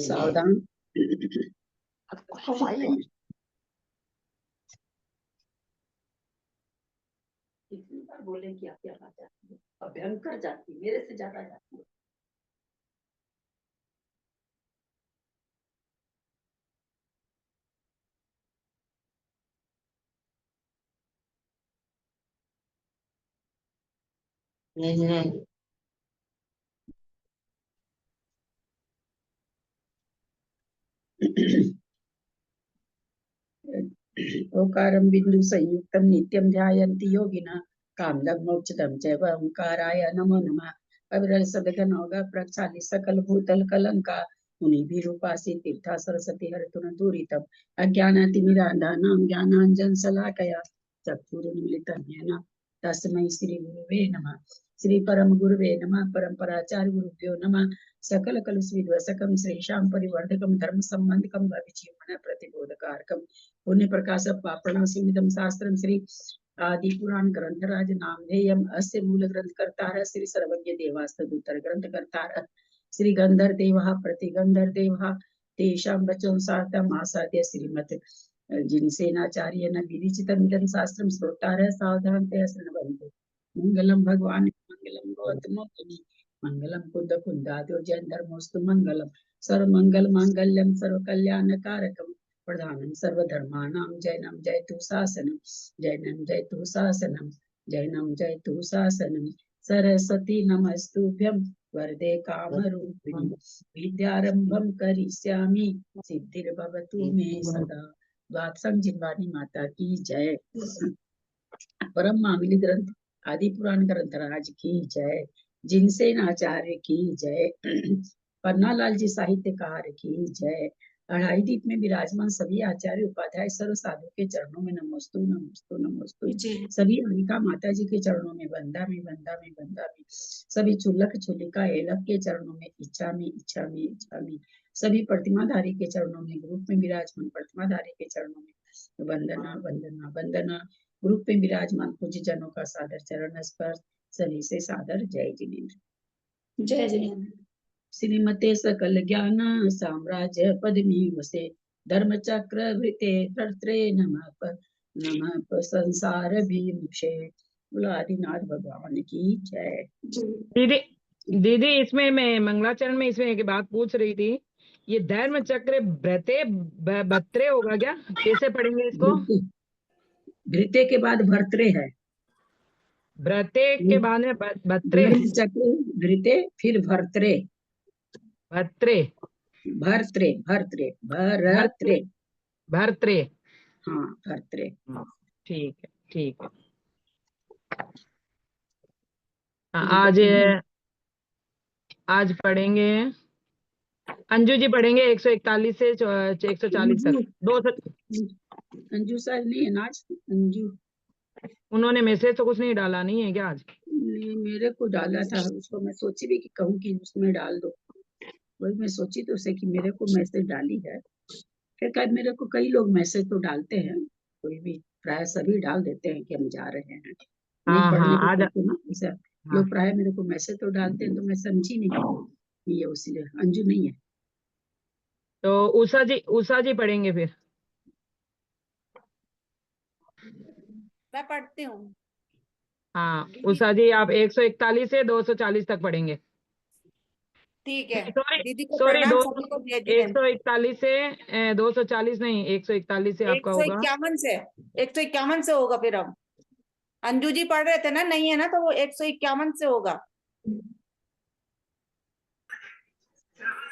सावधान। कितनी बार बोले कि आप क्या बात जाती है, और भयंकर जाती, मेरे से ज्यादा जाती है। ओकारं बिंदु संयुक्तं नित्यं ध्यायन्ति योगिनः कामदं मोक्षदं च ओंकाराय नमो नमः। अविरल सदघनौघ प्रक्षाली सकल भूतल कलंका मुनिभिरूपासि तीर्था सरस्वती हरतुन दूरितम् अज्ञानातिमिरान्धानां ज्ञानाञ्जन शलाकया चक्षुरुन्मीलितं येन तस्मै श्री गुरुवे नमः। श्री परम गुरुवे नमः। परम्पराचार्य गुरुभ्यो नमः। सकल कलुषविध्वंसकं श्रीशां परिवर्धकं धर्म संबंधकं भविजीवनं प्रतिबोधकारकं पुण्य प्रकाश पापणं सीमितं शास्त्रं श्री आदि पुराण ग्रंथराज नामधेयम् अस्य मूल ग्रंथकर्ता श्री सर्वज्ञ देवास्तदुत्तर ग्रंथकर्ता श्री गंधर देवः प्रतिगंधर देवः तेषां वचनं सार्थम् आसाद्य श्रीमत् जिनसेनाचार्येण विरचितमिदं शास्त्रं श्रोतारः सावधानतया शृण्वन्तु। मंगलम भगवान मंगलम गौतमोनि मंगलम कुंद कुंदाद्यो जैन धर्मोस्तु मंगलम सर्व मंगल मांगल्यम सर्व कल्याण कारकम प्रधानम सर्वधर्माणां जैनम जयतु शासनम जैनम जयतु शासनम जैनम जयतु शासनम सरस्वती नमस्तुभ्यं वरदे कामरूपिणी विद्यारंभं करिष्यामि सिद्धिर्भवतु मे सदा। वात्संग जिनवानी माता की जय। परम मांगली ग्रंथ आदि पुराण ग्रंथराज की जय। जिनसेन आचार्य की जय। पन्नालाल जी साहित्यकार की जय। अढ़ाई दीप में विराजमान सभी आचार्य उपाध्याय सर्व साधु के चरणों में नमोस्तु नमोस्तु नमोस्तु। सभी अनिका माता जी के चरणों में बंदा में बंदा में बंदा में। सभी चुल्लक चुल्लिका एलक के चरणों में इच्छा में इच्छा में इच्छा में। सभी प्रतिमाधारी के चरणों में ग्रुप में विराजमान प्रतिमाधारी के चरणों में वंदना वंदना वंदना। ग्रुप में विराजमान पूज्य जनों का सादर चरण स्पर्श। सभी से सादर जय जिनेन्द्र। जय जिनेन्द्र। श्रीमते सकल ज्ञान साम्राज्य पद्मी वसे धर्म चक्र वृते भर्त्रे नमः संसार भीमुषे। बोलो आदिनाथ भगवान की जय। दीदी दीदी इसमें मैं मंगलाचरण में इसमें एक बात पूछ रही थी, ये धर्म चक्र भ्रते बत्रे होगा क्या, कैसे पढ़ेंगे इसको? भृते के बाद भर्त्रे है। भ्रते के बाद में बत्रे। धर्म चक्र भृते फिर भर्त्रे। भर्त्रे भर्त्रे भर्त्रे भर्त्रे भर्त्रे। हाँ भर्त्रे। ठीक है ठीक है। आज पढ़ेंगे, अंजू जी पढ़ेंगे 141 से 140 तक। 200 अंजू सर नहीं है ना आज। अंजू उन्होंने मैसेज तो कुछ नहीं डाला, नहीं है क्या आज? नहीं, मेरे को डाला था उसको। मैं सोची भी कि कहूँ कि उसमें डाल दो, वही मैं सोची तो उसे कि मेरे को मैसेज डाली है। फिर कल मेरे को कई लोग मैसेज तो डालते हैं, कोई भी प्राय सभी डाल देते हैं कि हम जा रहे हैं। नहीं पढ़ने हाँ आज को ऐसा लोग प्राय मेरे को मैसेज तो डालते हैं, तो मैं समझी नहीं ये उसलिए अंजू नहीं है। तो उषा जी पढ़ेंगे फिर। मैं पढ़ती हूँ। हाँ उषा जी आप 141 से 240 तक पढ़ेंगे। ठीक है। दीदी को सॉरी प्रणाम, सभी को जय जिनेन्द्र। 141 से 240 नहीं, 141 से आपका होगा। 151 से होगा फिर। अब अंजू जी पढ़ रहे थे ना, नहीं है ना, तो वो 151 से होगा।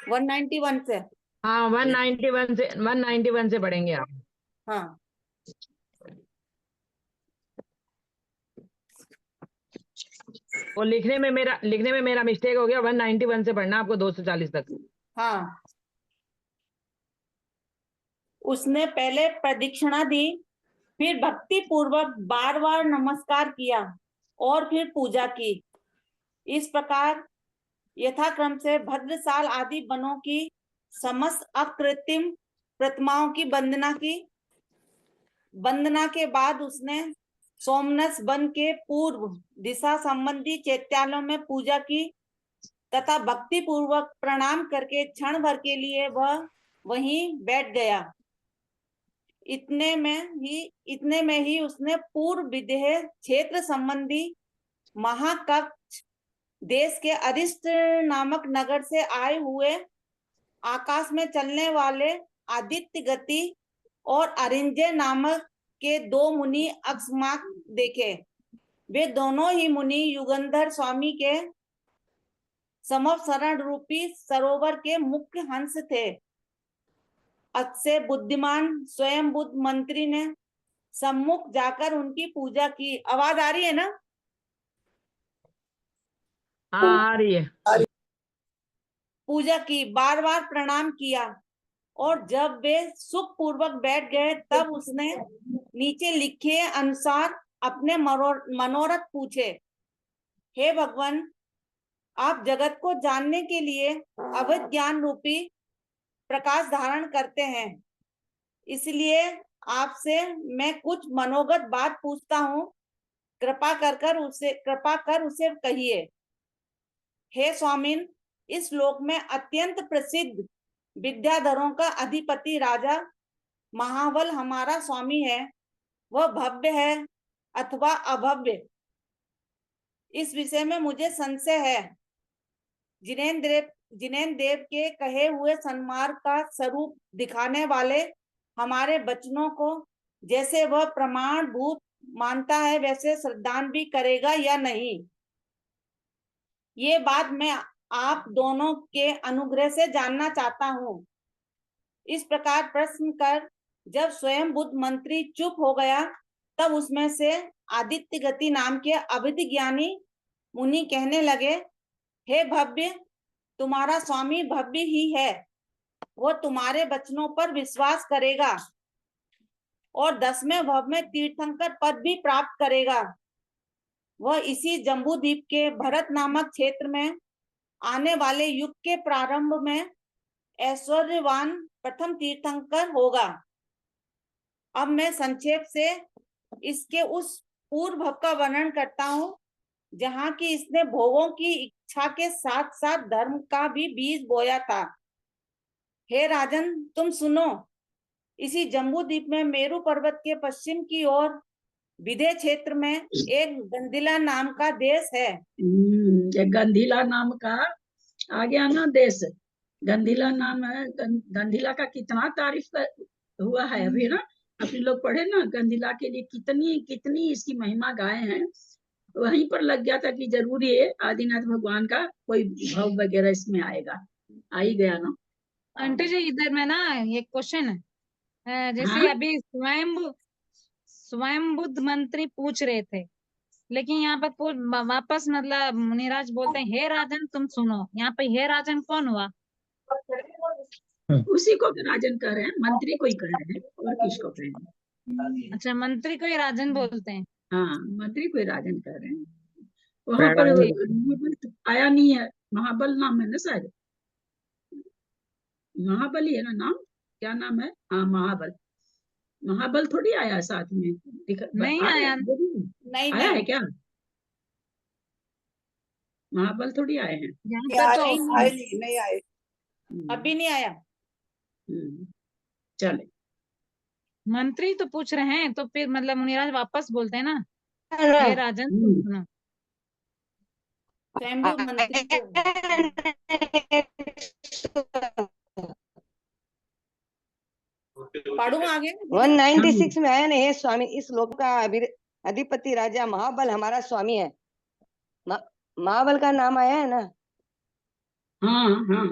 191 से। हाँ 191 से पढ़ेंगे आप। हाँ और लिखने में मेरा मिस्टेक हो गया। 191 से पढ़ना आपको 240 तक। हाँ। उसने पहले प्रदक्षिणा दी, फिर भक्ति पूर्वक बार बार नमस्कार किया और फिर पूजा की। इस प्रकार यथाक्रम से भद्रसाल आदि वनों की समस्त अकृत्रिम प्रतिमाओं की वंदना की। वंदना के बाद उसने सोमनस वन के पूर्व दिशा संबंधी चैत्यालयों में पूजा की। तथा भक्ति पूर्वक प्रणाम करके क्षण भर के लिए वह वहीं बैठ गया। इतने में ही उसने पूर्व विदेह क्षेत्र संबंधी महाकक्ष देश के अरिष्ट नामक नगर से आए हुए आकाश में चलने वाले आदित्य गति और अरिंजय नामक के दो मुनि अकस्मात देखे। वे दोनों ही मुनि युगंधर स्वामी के समवसरण रूपी सरोवर के मुख्य हंस थे। अतसे बुद्धिमान स्वयं बुद्ध मंत्री ने सम्मुख जाकर उनकी पूजा की। आवाज आ रही है ना? आ रही है। पूजा की, बार बार प्रणाम किया और जब वे सुख पूर्वक बैठ गए तब उसने नीचे लिखे अनुसार अपने मनोरथ पूछे। हे भगवान, आप जगत को जानने के लिए अवैध ज्ञान रूपी प्रकाश धारण करते हैं, इसलिए आपसे मैं कुछ मनोगत बात पूछता हूँ, कृपा कर उसे कहिए। हे स्वामिन, इस लोक में अत्यंत प्रसिद्ध विद्याधरों का अधिपति राजा महाबल हमारा स्वामी है। वह भव्य है अथवा अभव्य, इस विषय में मुझे संशय है। जिनेन्द्र देव के कहे हुए सन्मार्ग का स्वरूप दिखाने वाले हमारे वचनों को जैसे वह प्रमाणभूत मानता है वैसे श्रद्धान भी करेगा या नहीं, ये बात मैं आप दोनों के अनुग्रह से जानना चाहता हूँ। इस प्रकार प्रश्न कर जब स्वयं बुद्ध मंत्री चुप हो गया तब उसमें से आदित्य गति नाम के अविधि ज्ञानी मुनि कहने लगे, हे भव्य, तुम्हारा स्वामी भव्य ही है। वह तुम्हारे वचनों पर विश्वास करेगा और 10वें भव में तीर्थंकर पद भी प्राप्त करेगा। वह इसी जम्बू द्वीप के भरत नामक क्षेत्र में आने वाले युग के प्रारंभ में ऐश्वर्यवान प्रथम तीर्थंकर होगा। अब मैं संक्षेप से इसके उस पूर्व भव का वर्णन करता हूँ जहाँ की इसने भोगों की इच्छा के साथ साथ धर्म का भी बीज बोया था। हे राजन, तुम सुनो। इसी जम्बू द्वीप में मेरू पर्वत के पश्चिम की ओर विदेह क्षेत्र में एक गंदिला नाम का देश है। ये गंधीला नाम का आ गया ना देश। गंधीला नाम है। गंधीला का कितना तारीफ हुआ है अभी ना, अपने लोग पढ़े ना, गंधीला के लिए कितनी कितनी इसकी महिमा गाए हैं। वहीं पर लग गया था कि जरूर ये आदिनाथ भगवान का कोई भाव वगैरह इसमें आएगा। आ ही गया ना। आंटी जी, इधर में ना ये क्वेश्चन है, जैसे हाँ? अभी स्वयं बुद्ध मंत्री पूछ रहे थे, लेकिन यहाँ पर वापस मतलब मुनिराज बोलते हैं, हे राजन तुम सुनो। यहाँ पे हे राजन कौन हुआ? उसी को राजन कह रहे हैं, मंत्री को ही कह रहे हैं, और किसको कह रहे हैं? अच्छा, मंत्री को ही राजन बोलते हैं। हाँ, मंत्री को ही राजन कह रहे हैं। वहां पर महाबल तो आया नहीं है। महाबल नाम है ना शायद, महाबल ही है ना नाम। क्या नाम है? हाँ, महाबल। महाबल थोड़ी आया साथ में। नहीं आया। नहीं आया है नहीं, क्या? महाबल थोड़ी आए हैं। यहाँ पर तो नहीं आए। अभी नहीं आया। चले, मंत्री तो पूछ रहे हैं, तो फिर मतलब मुनिराज वापस बोलते हैं ना, हे राजन तुम सुनो। स्वयंभू मंत्री को पढ़ू आगे। 196 में आया ना, हे स्वामी, इस लोक का अधिपति राजा महाबल हमारा स्वामी है। महाबल का नाम आया है ना? हाँ हाँ,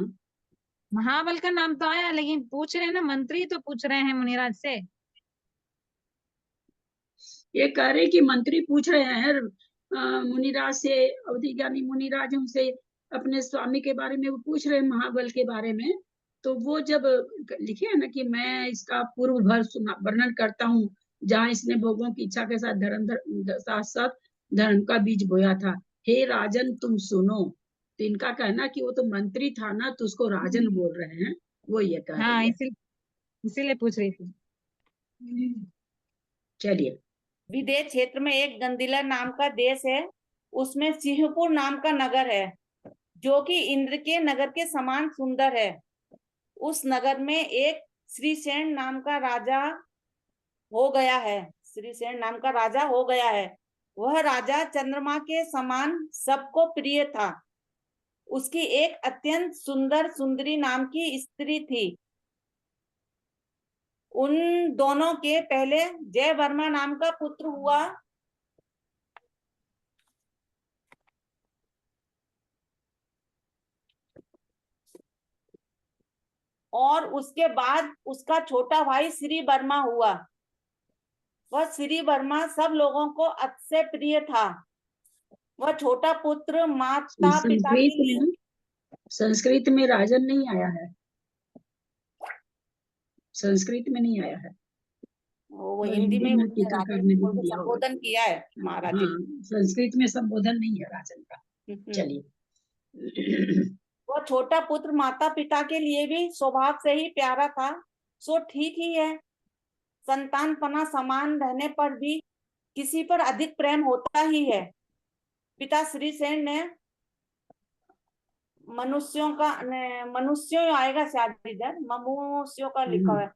महाबल का नाम तो आया, लेकिन पूछ रहे हैं ना, मंत्री तो पूछ रहे हैं मुनिराज से। ये कह रहे कि मंत्री पूछ रहे हैं मुनिराज से, अवधि ज्ञानी मुनिराज उनसे अपने स्वामी के बारे में वो पूछ रहे हैं, महाबल के बारे में। तो वो जब लिखे है ना कि मैं इसका पूर्व भर वर्णन करता हूँ जहाँ इसने भोगों की इच्छा के साथ साथ धर्म का बीज बोया था। हे राजन तुम सुनो। तो इनका कहना कि वो तो मंत्री था ना, तो उसको राजन बोल रहे हैं, वो ये कह हाँ, रहे हैं। इसीलिए पूछ रही थी। चलिए, विदेह क्षेत्र में एक गंदिला नाम का देश है, उसमें सिंहपुर नाम का नगर है जो कि इंद्र के नगर के समान सुंदर है। उस नगर में एक श्रीसेन नाम का राजा हो गया है। श्रीसेन नाम का राजा हो गया है। वह राजा चंद्रमा के समान सबको प्रिय था। उसकी एक अत्यंत सुंदर सुंदरी नाम की स्त्री थी। उन दोनों के पहले जय वर्मा नाम का पुत्र हुआ। और उसके बाद उसका छोटा भाई श्री वर्मा हुआ। वह श्री वर्मा सब लोगों को अतिशय प्रिय था। वह छोटा पुत्र माता पिता की संस्कृत में राजन नहीं आया है, संस्कृत में नहीं आया है। वो तो हिंदी में उसने टीकाकार राजन ने बोल भी के दिया होगा। संबोधन किया है महाराज जी। हाँ, संस्कृत में संबोधन नहीं है राजन का। चलिए। वह छोटा पुत्र माता पिता के लिए भी स्वभाव से ही प्यारा था, सो ठीक ही है। संतानपना समान रहने पर भी किसी पर अधिक प्रेम होता ही है। पिता श्री सेन ने मनुष्यों आएगा शायद इधर, मनुष्यों का लिखा है।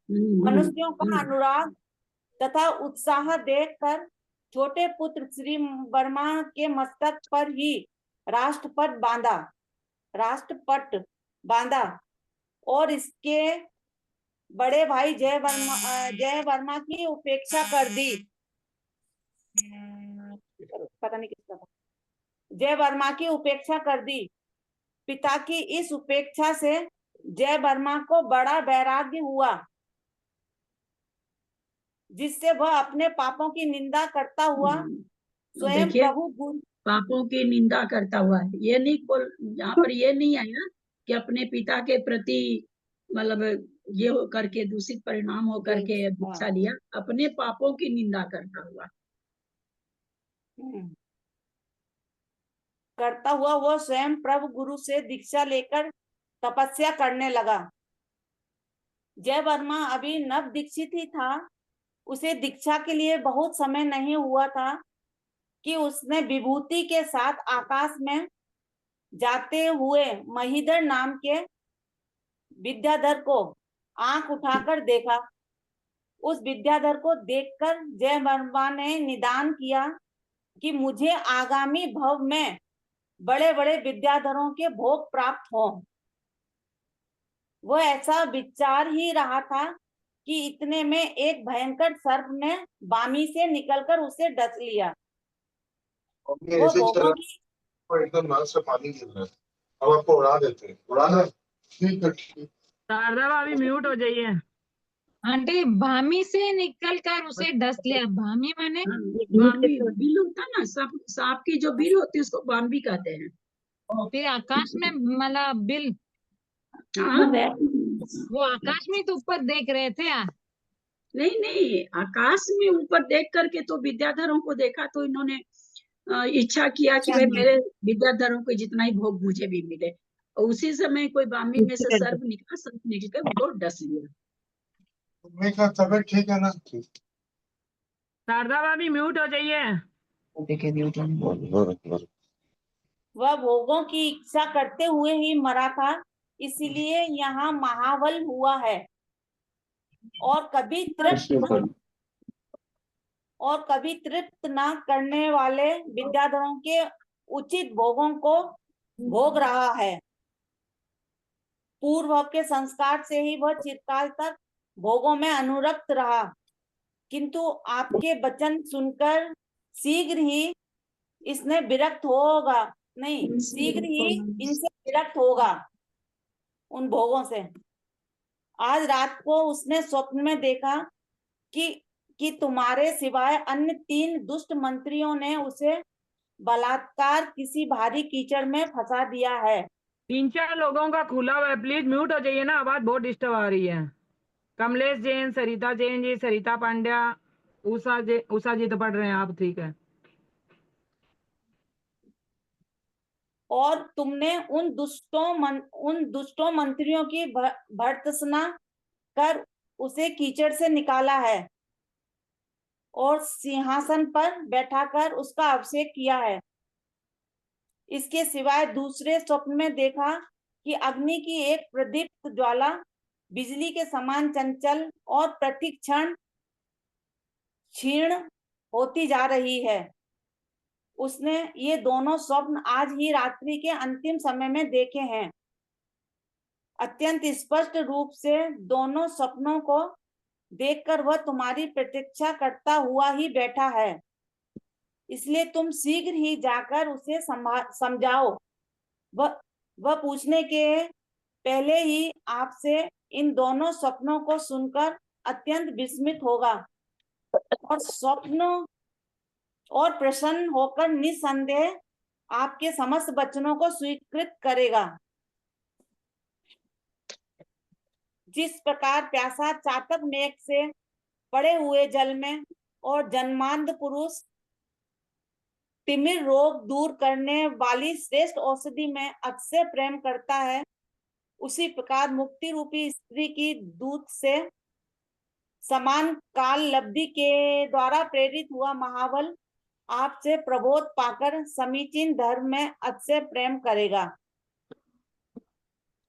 मनुष्यों का अनुराग तथा उत्साह देखकर छोटे पुत्र श्री वर्मा के मस्तक पर ही राष्ट्रपट बांधा और इसके बड़े भाई जय वर्मा की उपेक्षा कर दी। पता नहीं किसका था। जय वर्मा की उपेक्षा कर दी। पिता की इस उपेक्षा से जय वर्मा को बड़ा वैराग्य हुआ, जिससे वह अपने पापों की निंदा करता हुआ स्वयं देखिए, प्रभु पापों की निंदा करता हुआ, ये नहीं बोल, यहाँ पर ये नहीं आया कि अपने पिता के प्रति मतलब ये हो करके दूषित परिणाम हो करके दीक्षा लिया। अपने पापों की निंदा करता हुआ वह स्वयं प्रभु गुरु से दीक्षा लेकर तपस्या करने लगा। जय वर्मा अभी नव दीक्षित ही था। उसे दीक्षा के लिए बहुत समय नहीं हुआ था कि उसने विभूति के साथ आकाश में जाते हुए महीधर नाम के विद्याधर को आंख उठाकर देखा। उस विद्याधर को देखकर जय वर्मा ने निदान किया कि मुझे आगामी भव में बड़े बड़े विद्याधरों के भोग प्राप्त हों। वह ऐसा विचार ही रहा था कि इतने में एक भयंकर सर्प ने बामी से निकलकर उसे डस लिया। वो भोगों की एकदम नल से पानी गिर रहा है, अब आपको उड़ा देते हैं। उड़ाना ठीक है, ठीक। शारदा भाभी म्यूट हो जाइए। आंटी भामी से निकलकर उसे डस लिया। भामी माने बाम्बी बिल होता ना, सांप की जो बिल होती है उसको बाम्बी कहते हैं। फिर आकाश में मतलब बिल, हाँ, वो आकाश में तो ऊपर देख रहे थे यार। नहीं, आकाश में ऊपर देख करके तो विद्याधरों को देखा तो इन्होंने इच्छा किया कि भाई मेरे विद्याधरों को जितना ही भोग मुझे भी मिले। और उसी समय कोई बामी में से सर्प निकल उनको डस लिया। मम्मी का तबीयत ठीक है ना? शारदा भाभी म्यूट हो जाइए। वह भोगों की इच्छा करते हुए ही मरा था, इसीलिए यहाँ महाबल हुआ है। और कभी तृप्त न करने वाले विद्याधरों के उचित भोगों को भोग रहा है। पूर्व के संस्कार से ही वह चिरकाल तक भोगों में अनुरक्त रहा, किंतु आपके वचन सुनकर शीघ्र ही इसने विरक्त होगा, नहीं शीघ्र ही इनसे विरक्त होगा उन भोगों से। आज रात को उसने स्वप्न में देखा कि तुम्हारे सिवाय अन्य 3 दुष्ट मंत्रियों ने उसे बलात्कार किसी भारी कीचड़ में फंसा दिया है। 3-4 लोगों का खुला हुआ है, प्लीज म्यूट हो जाइए ना, आवाज बहुत डिस्टर्ब आ रही है। कमलेश जैन, सरिता जैन जी, सरिता पांड्या, उषा जी तो पढ़ रहे हैं आप, ठीक है। और तुमने उन दुष्टों मंत्रियों की भर्त्सना कर उसे कीचड़ से निकाला है और सिंहासन पर बैठाकर उसका अभिषेक किया है। इसके सिवाय दूसरे स्वप्न में देखा कि अग्नि की एक प्रदीप्त ज्वाला बिजली के समान चंचल और प्रतिक्षण क्षीण होती जा रही है। उसने ये दोनों स्वप्न आज ही रात्रि के अंतिम समय में देखे हैं। अत्यंत स्पष्ट रूप से दोनों सपनों को देखकर वह तुम्हारी प्रतीक्षा करता हुआ ही बैठा है। इसलिए तुम शीघ्र ही जाकर उसे समझाओ। वह पूछने के पहले ही आपसे इन दोनों सपनों को सुनकर अत्यंत विस्मित होगा और स्वप्न और प्रसन्न होकर निसंदेह आपके समस्त वचनों को स्वीकृत करेगा। जिस प्रकार प्यासा चातक मेघ से पड़े हुए जल में और जन्मांध पुरुष तिमिर रोग दूर करने वाली श्रेष्ठ औषधि में अतिशय प्रेम करता है, उसी प्रकार मुक्ति रूपी स्त्री की दूत से समान काल लब्धि के द्वारा प्रेरित हुआ महाबल आपसे प्रबोध पाकर समीचीन धर्म में अतिशय प्रेम करेगा।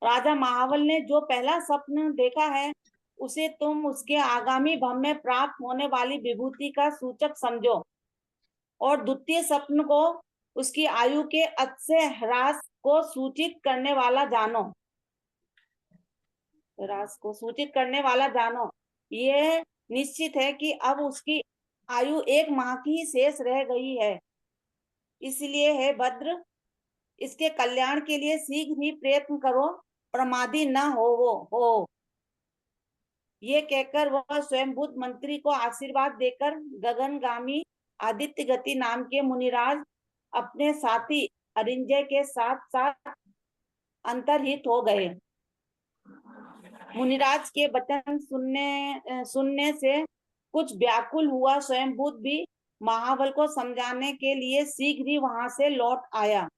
राजा महाबल ने जो पहला स्वप्न देखा है उसे तुम उसके आगामी भव में प्राप्त होने वाली विभूति का सूचक समझो और द्वितीय स्वप्न को उसकी आयु के अतिशय ह्रास को सूचित करने वाला जानो। ह्रास को सूचित करने वाला जानो। यह निश्चित है कि अब उसकी आयु 1 माह की ही शेष रह गई है। इसलिए हे भद्र, इसके कल्याण के लिए शीघ्र ही प्रयत्न करो, प्रमादी न हो। ये कहकर वह स्वयंभूत मंत्री को आशीर्वाद देकर गगनगामी आदित्य गति नाम के मुनिराज अपने साथी अरिंजय के साथ साथ अंतर्हित हो गए। मुनिराज के वचन सुनने से कुछ व्याकुल हुआ स्वयंभूत भी महाबल को समझाने के लिए शीघ्र ही वहां से लौट आया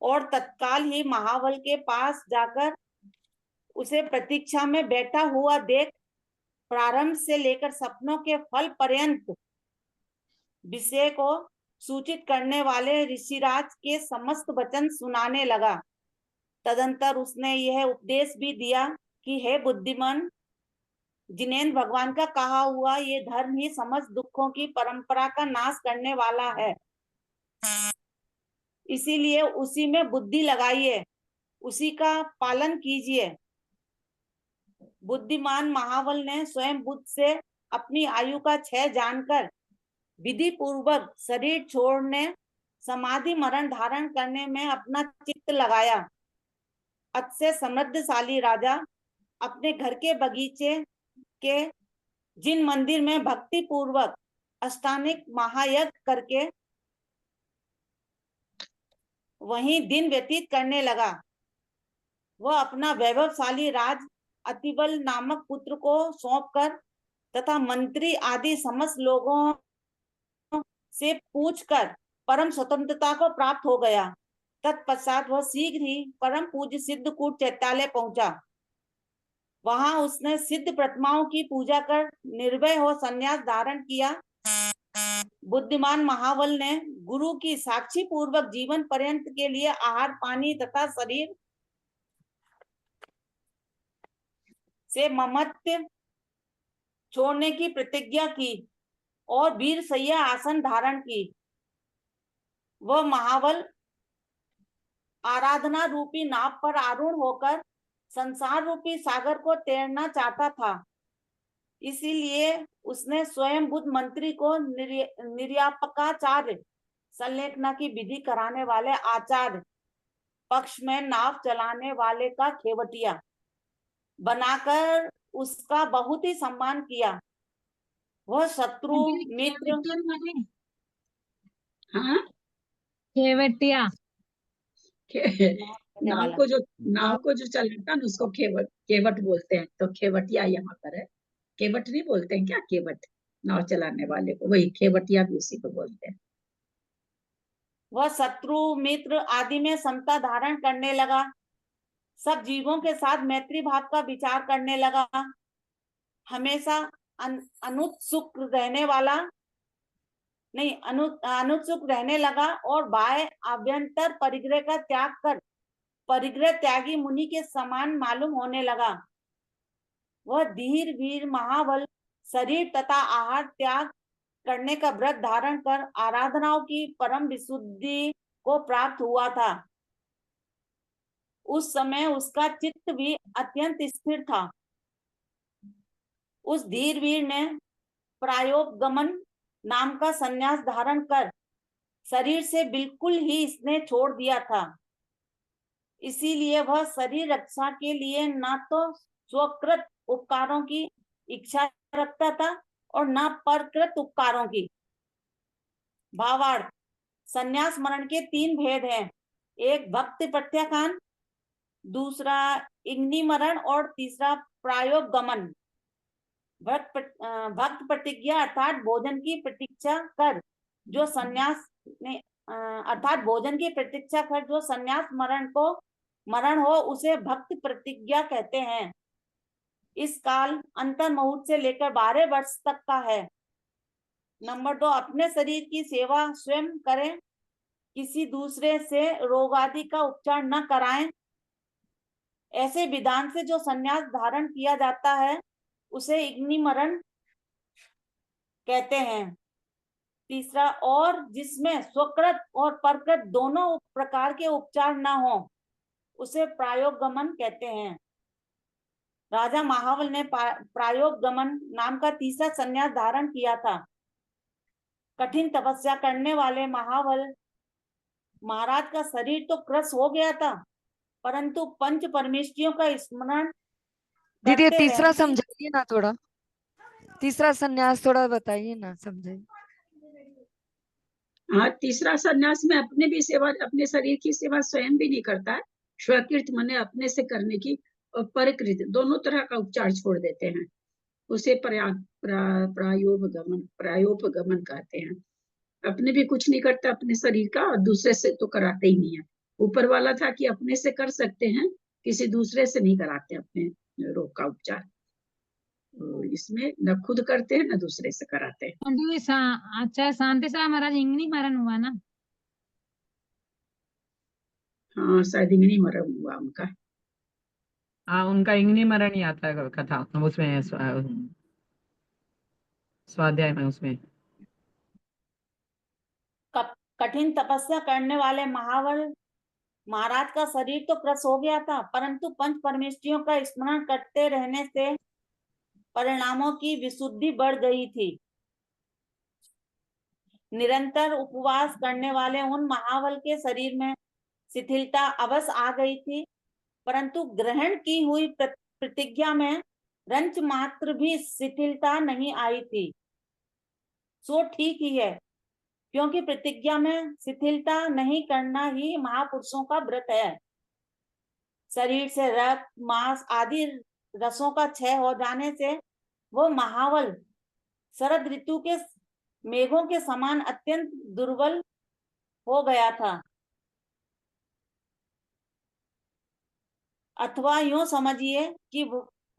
और तत्काल ही महाबल के पास जाकर उसे प्रतीक्षा में बैठा हुआ देख प्रारंभ से लेकर सपनों के फल पर्यंत विषय को सूचित करने वाले ऋषिराज के समस्त वचन सुनाने लगा। तदंतर उसने यह उपदेश भी दिया कि हे बुद्धिमान, जिनेन्द्र भगवान का कहा हुआ ये धर्म ही समस्त दुखों की परंपरा का नाश करने वाला है। इसीलिए उसी में बुद्धि लगाइए, उसी का पालन कीजिए। बुद्धिमान महाबल ने स्वयं बुद्ध से अपनी आयु का क्षय जानकर विधि पूर्वक शरीर छोड़ने, समाधि मरण धारण करने में अपना चित्त लगाया। अतिशय समृद्धशाली राजा अपने घर के बगीचे के जिन मंदिर में भक्ति पूर्वक अष्टांगिक महायज्ञ करके वहीं दिन व्यतीत करने लगा, वह अपना वैभवशाली राज अतिबल नामक पुत्र को सौंपकर तथा मंत्री आदि समस्त लोगों से पूछकर परम स्वतंत्रता को प्राप्त हो गया। तत्पश्चात वह शीघ्र ही परम पूज्य सिद्धकूट चैत्यालय पहुंचा। वहां उसने सिद्ध प्रतिमाओं की पूजा कर निर्भय हो संन्यास धारण किया। बुद्धिमान महाबल ने गुरु की साक्षी पूर्वक जीवन पर्यंत के लिए आहार पानी तथा शरीर से ममत्व छोड़ने की प्रतिज्ञा की और वीर सैया आसन धारण की। वह महाबल आराधना रूपी नाव पर आरूढ़ होकर संसार रूपी सागर को तैरना चाहता था। इसीलिए उसने स्वयं बुद्ध मंत्री को निर्यापकाचार्य संलेखना की विधि कराने वाले आचार्य पक्ष में नाव चलाने वाले का खेवटिया बनाकर उसका बहुत ही सम्मान किया। वह शत्रु मित्र हाँ केवटिया नाव को जो चलाता ना उसको केवट बोलते हैं। तो खेवटिया यहाँ पर है। केवट नहीं बोलते हैं क्या? केवट नाव चलाने वाले को, वही खेवटिया भी उसी को बोलते हैं। वह शत्रु मित्र आदि में समता धारण करने लगा। सब जीवों के साथ मैत्री भाव का विचार करने लगा। हमेशा अनुत्सुक रहने वाला नहीं अनुत्सुक रहने लगा और बाह्य आभ्यंतर परिग्रह का त्याग कर परिग्रह त्यागी मुनि के समान मालूम होने लगा। वह धीर वीर महाबल शरीर तथा आहार त्याग करने का व्रत धारण कर आराधनाओं की परम विशुद्धि को प्राप्त हुआ था। उस समय उसका चित्त भी अत्यंत स्थिर था। उस धीर वीर ने प्रायोगमन नाम का संन्यास धारण कर शरीर से बिल्कुल ही स्नेह छोड़ दिया था। इसीलिए वह शरीर रक्षा के लिए न तो स्वकृत उपकारों की इच्छा रखता था और न परकृत उपकारों की। भावार्थ, संन्यास मरण के 3 भेद हैं। एक भक्ति प्रत्याख्यान, दूसरा इग्नि मरण और तीसरा प्रायोगमन। भक्त प्रतिज्ञा अर्थात भोजन की प्रतीक्षा कर जो संन्यास अर्थात भोजन की प्रतीक्षा कर जो संन्यास मरण हो उसे भक्त प्रतिज्ञा कहते हैं। इस काल अंतर मुहूर्त से लेकर 12 वर्ष तक का है। नंबर 2, अपने शरीर की सेवा स्वयं करें, किसी दूसरे से रोग आदि का उपचार न कराएं। ऐसे विधान से जो संन्यास धारण किया जाता है उसे इग्नि मरण कहते हैं। तीसरा, और जिसमें स्वकृत और परकृत दोनों प्रकार के उपचार न हो उसे प्रायोगमन कहते हैं। राजा महाबल ने प्रायोगमन नाम का तीसरा संन्यास धारण किया था। कठिन तपस्या करने वाले महाबल महाराज का शरीर तो क्रस हो गया था, परंतु पंच परमेष्ठियों का स्मरण दीदी करते तीसरा रहने समझाइए ना, थोड़ा तीसरा संन्यास थोड़ा बताइए ना, समझाइए। हाँ, तीसरा सन्यास में अपने शरीर की सेवा स्वयं भी नहीं करता है। स्वकृत माने अपने से करने की और परकृत दोनों तरह का उपचार छोड़ देते हैं। उसे प्रायोपगमन कहते हैं। अपने भी कुछ नहीं करता अपने शरीर का और दूसरे से तो कराते ही नहीं है। ऊपर वाला था कि अपने से कर सकते हैं, किसी दूसरे से नहीं कराते अपने रोग का उपचार। तो इसमें न खुद करते हैं न दूसरे से कराते हैं। अच्छा, शांति साहब महाराज इंगनी मरण हुआ ना? हाँ, शायद इंगनी मरण हुआ उनका। हाँ, उनका इंगनी मरण ही आता है कथा उसमें, स्वाध्याय में उसमें। कठिन तपस्या करने वाले महाबल महाराज का शरीर तो क्रस हो गया था, परंतु पंच परमेष्ठियों का स्मरण करते रहने से परिणामों की विशुद्धि बढ़ गई थी। निरंतर उपवास करने वाले उन महाबल के शरीर में शिथिलता अवश्य आ गई थी, परंतु ग्रहण की हुई प्रतिज्ञा में रंच मात्र भी शिथिलता नहीं आई थी। सो ठीक ही है, क्योंकि प्रतिज्ञा में शिथिलता नहीं करना ही महापुरुषों का व्रत है। शरीर से रक्त मांस आदि रसों का क्षय हो जाने से वो महाबल शरद ऋतु के मेघों के समान अत्यंत दुर्बल हो गया था। अथवा यूं समझिए कि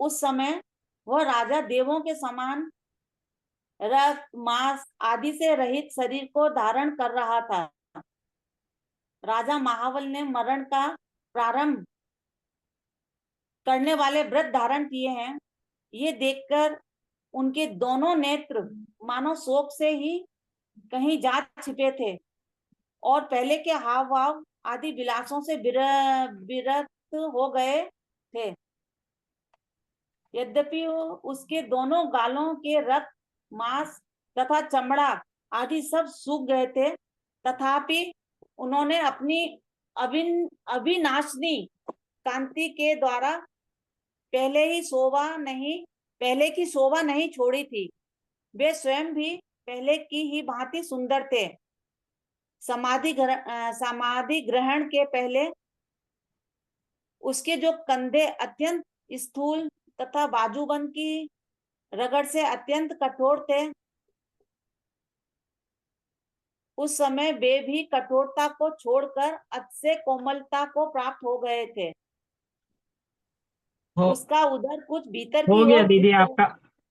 उस समय वह राजा देवों के समान रक्त मांस आदि से रहित शरीर को धारण कर रहा था। राजा महाबल ने मरण का प्रारंभ करने वाले व्रत धारण किए हैं। ये देखकर उनके दोनों नेत्र मानो शोक से ही कहीं जा छिपे थे और पहले के हाव भाव आदि विलासों से विरक्त हो गए थे। यद्यपि उसके दोनों गालों के रक्त मांस तथा चमड़ा आदि सब सूख गए थे, तथापि उन्होंने अपनी अविनाशनी कांति के द्वारा पहले की शोभा नहीं छोड़ी थी। वे स्वयं भी पहले की ही भांति सुंदर थे। समाधि ग्रहण के पहले उसके जो कंधे अत्यंत स्थूल तथा बाजूबंद की रगड़ से अत्यंत कठोर थे, उस समय वे भी कठोरता को छोड़कर अतिशय कोमलता को प्राप्त हो गए थे। उसका उधर कुछ भीतर हो की गया ओर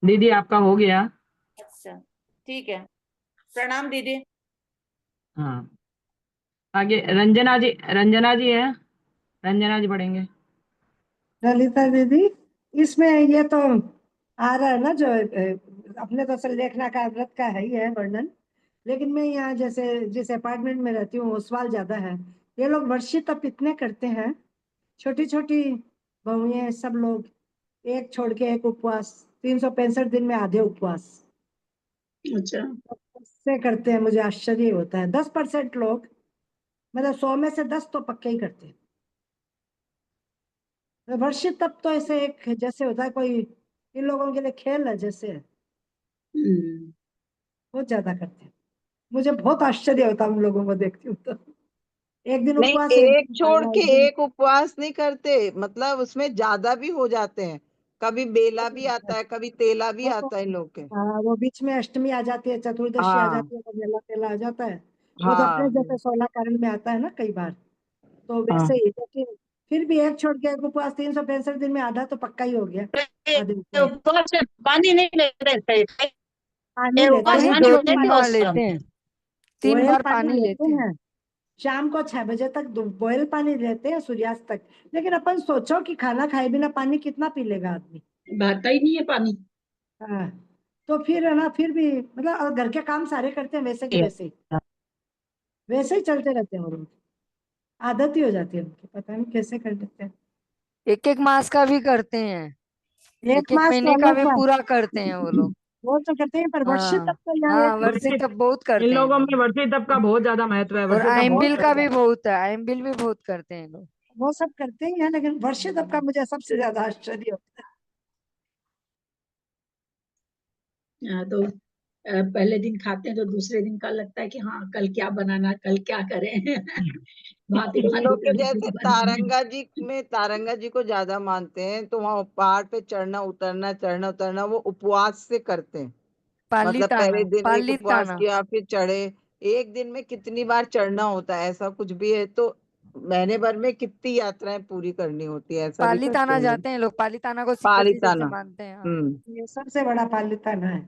दीदी आपका हो गया। अच्छा, ठीक है। प्रणाम दीदी। हाँ, आगे रंजना जी है, रंजना जी पढ़ेंगे। ललिता दीदी, इसमें ये तो आ रहा है ना जो अपने तो असल लेखना का व्रत का है ही है वर्णन, लेकिन मैं यहाँ जैसे जिस अपार्टमेंट में रहती हूँ वो सवाल ज्यादा है। ये लोग वर्षित तप इतने करते हैं, छोटी छोटी बहुएं सब लोग एक छोड़ के एक उपवास, 365 दिन में आधे उपवास अच्छा। से करते हैं। मुझे आश्चर्य होता है, 10% लोग, मतलब 100 में से 10 तो पक्के ही करते हैं। वर्षित तप तो ऐसे एक जैसे होता है कोई, इन लोगों के लिए खेल है जैसे, बहुत ज्यादा करते हैं। मुझे बहुत आश्चर्य होता है उन लोगों को देखती हूँ तो। एक दिन नहीं, उपवास, एक दिन छोड़ खाना, के एक दिन एक उपवास नहीं करते, मतलब उसमें ज्यादा भी हो जाते हैं। कभी बेला भी आता है, कभी तेला भी वो तो आता है इन लोग के। हाँ, वो बीच में अष्टमी आ जाती है, चतुर्दशी आ हाँ जाती है, तो मेला तेला आ जाता है। वो तो अपने हाँ जैसे 16 कारण में आता है ना कई बार, तो हाँ। वैसे ही। लेकिन फिर भी एक छोड़ के एक उपवास, 365 दिन में आधा तो पक्का ही हो गया। आधे उपवास उपवास में पानी नहीं लेते थे। पानी लेते उपवास वही हैं, पानी दो होते तीन थे बार उस लेते हैं, 3 बॉयल बार पानी पानी लेते लेते हैं। हैं। शाम को 6 बजे तक बॉयल पानी लेते हैं, सूर्यास्त तक। लेकिन अपन सोचो कि खाना खाए बिना पानी कितना पी लेगा आदमी। बहता ही नहीं है पानी। हाँ, तो फिर है ना, फिर भी मतलब और घर के काम सारे करते हैं वैसे के वैसे ही, वैसे ही चलते रहते हैं वो लोग। आदत ही हो जाती है उनकी, पता नहीं कैसे कर लेते हैं। एक एक मास का भी करते हैं, एक एक एक मास तो महीने का अलग भी बात, पूरा करते हैं वो लोग। वो तो करते हैं, पर वर्षित तब हाँ तो यहाँ हाँ, एक वर्षी वर्षित तब बहुत इन करते हैं लोगों लोग। में वर्षित तप का बहुत ज्यादा महत्व है, और वर्षित तप बहुत आइमबिल का करते भी हैं। बहुत है, आइमबिल भी बहुत करते हैं लोग। वो सब करते ही हैं, लेकिन वर्षित तब का मुझे सबसे ज्यादा आश्चर्य होता हाँ, तो पहले दिन खाते हैं तो दूसरे दिन का लगता है कि हाँ कल क्या बनाना, कल क्या करें। भांति इन भांति लोग के करके कुछ जैसे बनाने। तारंगा जी को ज्यादा मानते हैं, तो वहाँ पहाड़ पे चढ़ना उतरना वो उपवास से करते हैं। मतलब पहले दिन एक उपवास पालीताना। किया, फिर चढ़े। एक दिन में कितनी बार चढ़ना होता है, ऐसा कुछ भी है तो महीने भर में कितनी यात्राएं पूरी करनी होती है, ऐसा भी करते पालीताना हैं लोग। जाते हैं लोग, पालीताना को शिखर जी जैसे पालिताना। मानते हैं। हाँ। हम्म। है। ये सबसे बड़ा पालिताना है।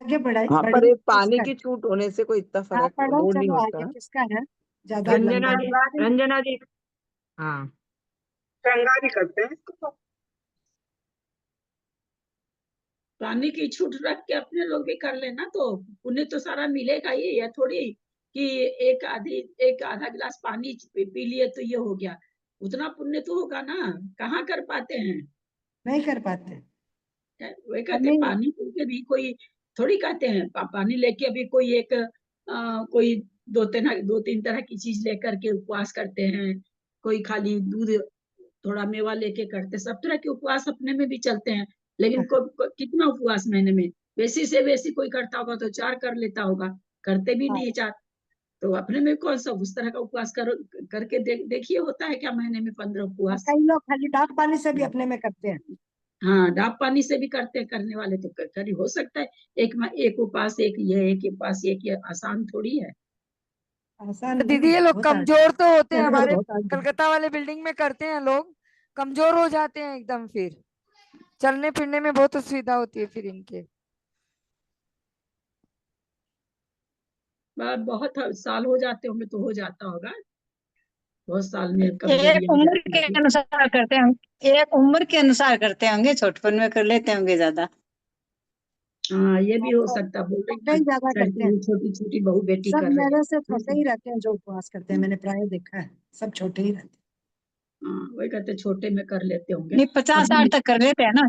आगे हाँ, पर बढ़िए ये पानी किसका है? की छूट होने से कोई इतना हाँ, फर्क पढ़ो वो नहीं चलो आगे, होता। किसका है ज्यादा लंबा? रंजना जी, हाँ, श्रृंगारी करते हैं इसको तो। पानी की छूट रख के अपने लोग भी कर लेना तो पुण्य तो सारा मिलेगा ही। या थोड़ी कि एक आधा गिलास पानी पी लिए तो ये हो गया, उतना पुण्य तो होगा ना। कहाँ कर पाते हैं। नहीं कर पाते। वे कहते हैं हमें पानी पी के भी कोई थोड़ी कहते हैं पानी लेके अभी कोई एक कोई दो तीन तरह की चीज लेकर के उपवास करते हैं। कोई खाली दूध थोड़ा मेवा लेके करते, सब तरह के उपवास अपने में भी चलते हैं। लेकिन कितना उपवास महीने में, बेसी से बेसी कोई करता होगा तो 4 कर लेता होगा, करते भी हाँ, नहीं 4। तो अपने में कौन सा उस तरह का उपवास करके देखिए, होता है क्या महीने में 15 और उपवास। कई लोग खाली डाक पानी से भी अपने में करते हैं। हाँ, डाब पानी से भी करते हैं, करने वाले तो कर हो सकता है। एक उपास एक ये, एक उपास एक ये, आसान थोड़ी है। आसान तो दीदी नहीं ये है, लोग बहुत आसान कमजोर तो होते हैं, है। हमारे बहुत आसान। कलकत्ता वाले बिल्डिंग में करते हैं लोग, कमजोर हो जाते हैं एकदम, फिर चलने फिरने में बहुत असुविधा होती है फिर इनके। बहुत साल हो जाते होंगे तो हो जाता होगा, बहुत साल में कमजोरी एक आ उम्र जाती के है। अनुसार करते हैं, एक उम्र के अनुसार करते होंगे, छोटपन में कर लेते होंगे ज्यादा। हाँ, ये भी हो तो सकता, बोल रही छोटे ना, ही ज्यादा करते हैं। छोटी छोटी बहू बेटी सब कर रहे हैं। मेरे से छोटे ही रहते हैं जो उपवास करते हैं, मैंने प्राय देखा है, सब छोटे ही रहते हाँ, वही कहते हैं, छोटे में कर लेते होंगे। नहीं, 50-60 अभी तक कर लेते हैं ना,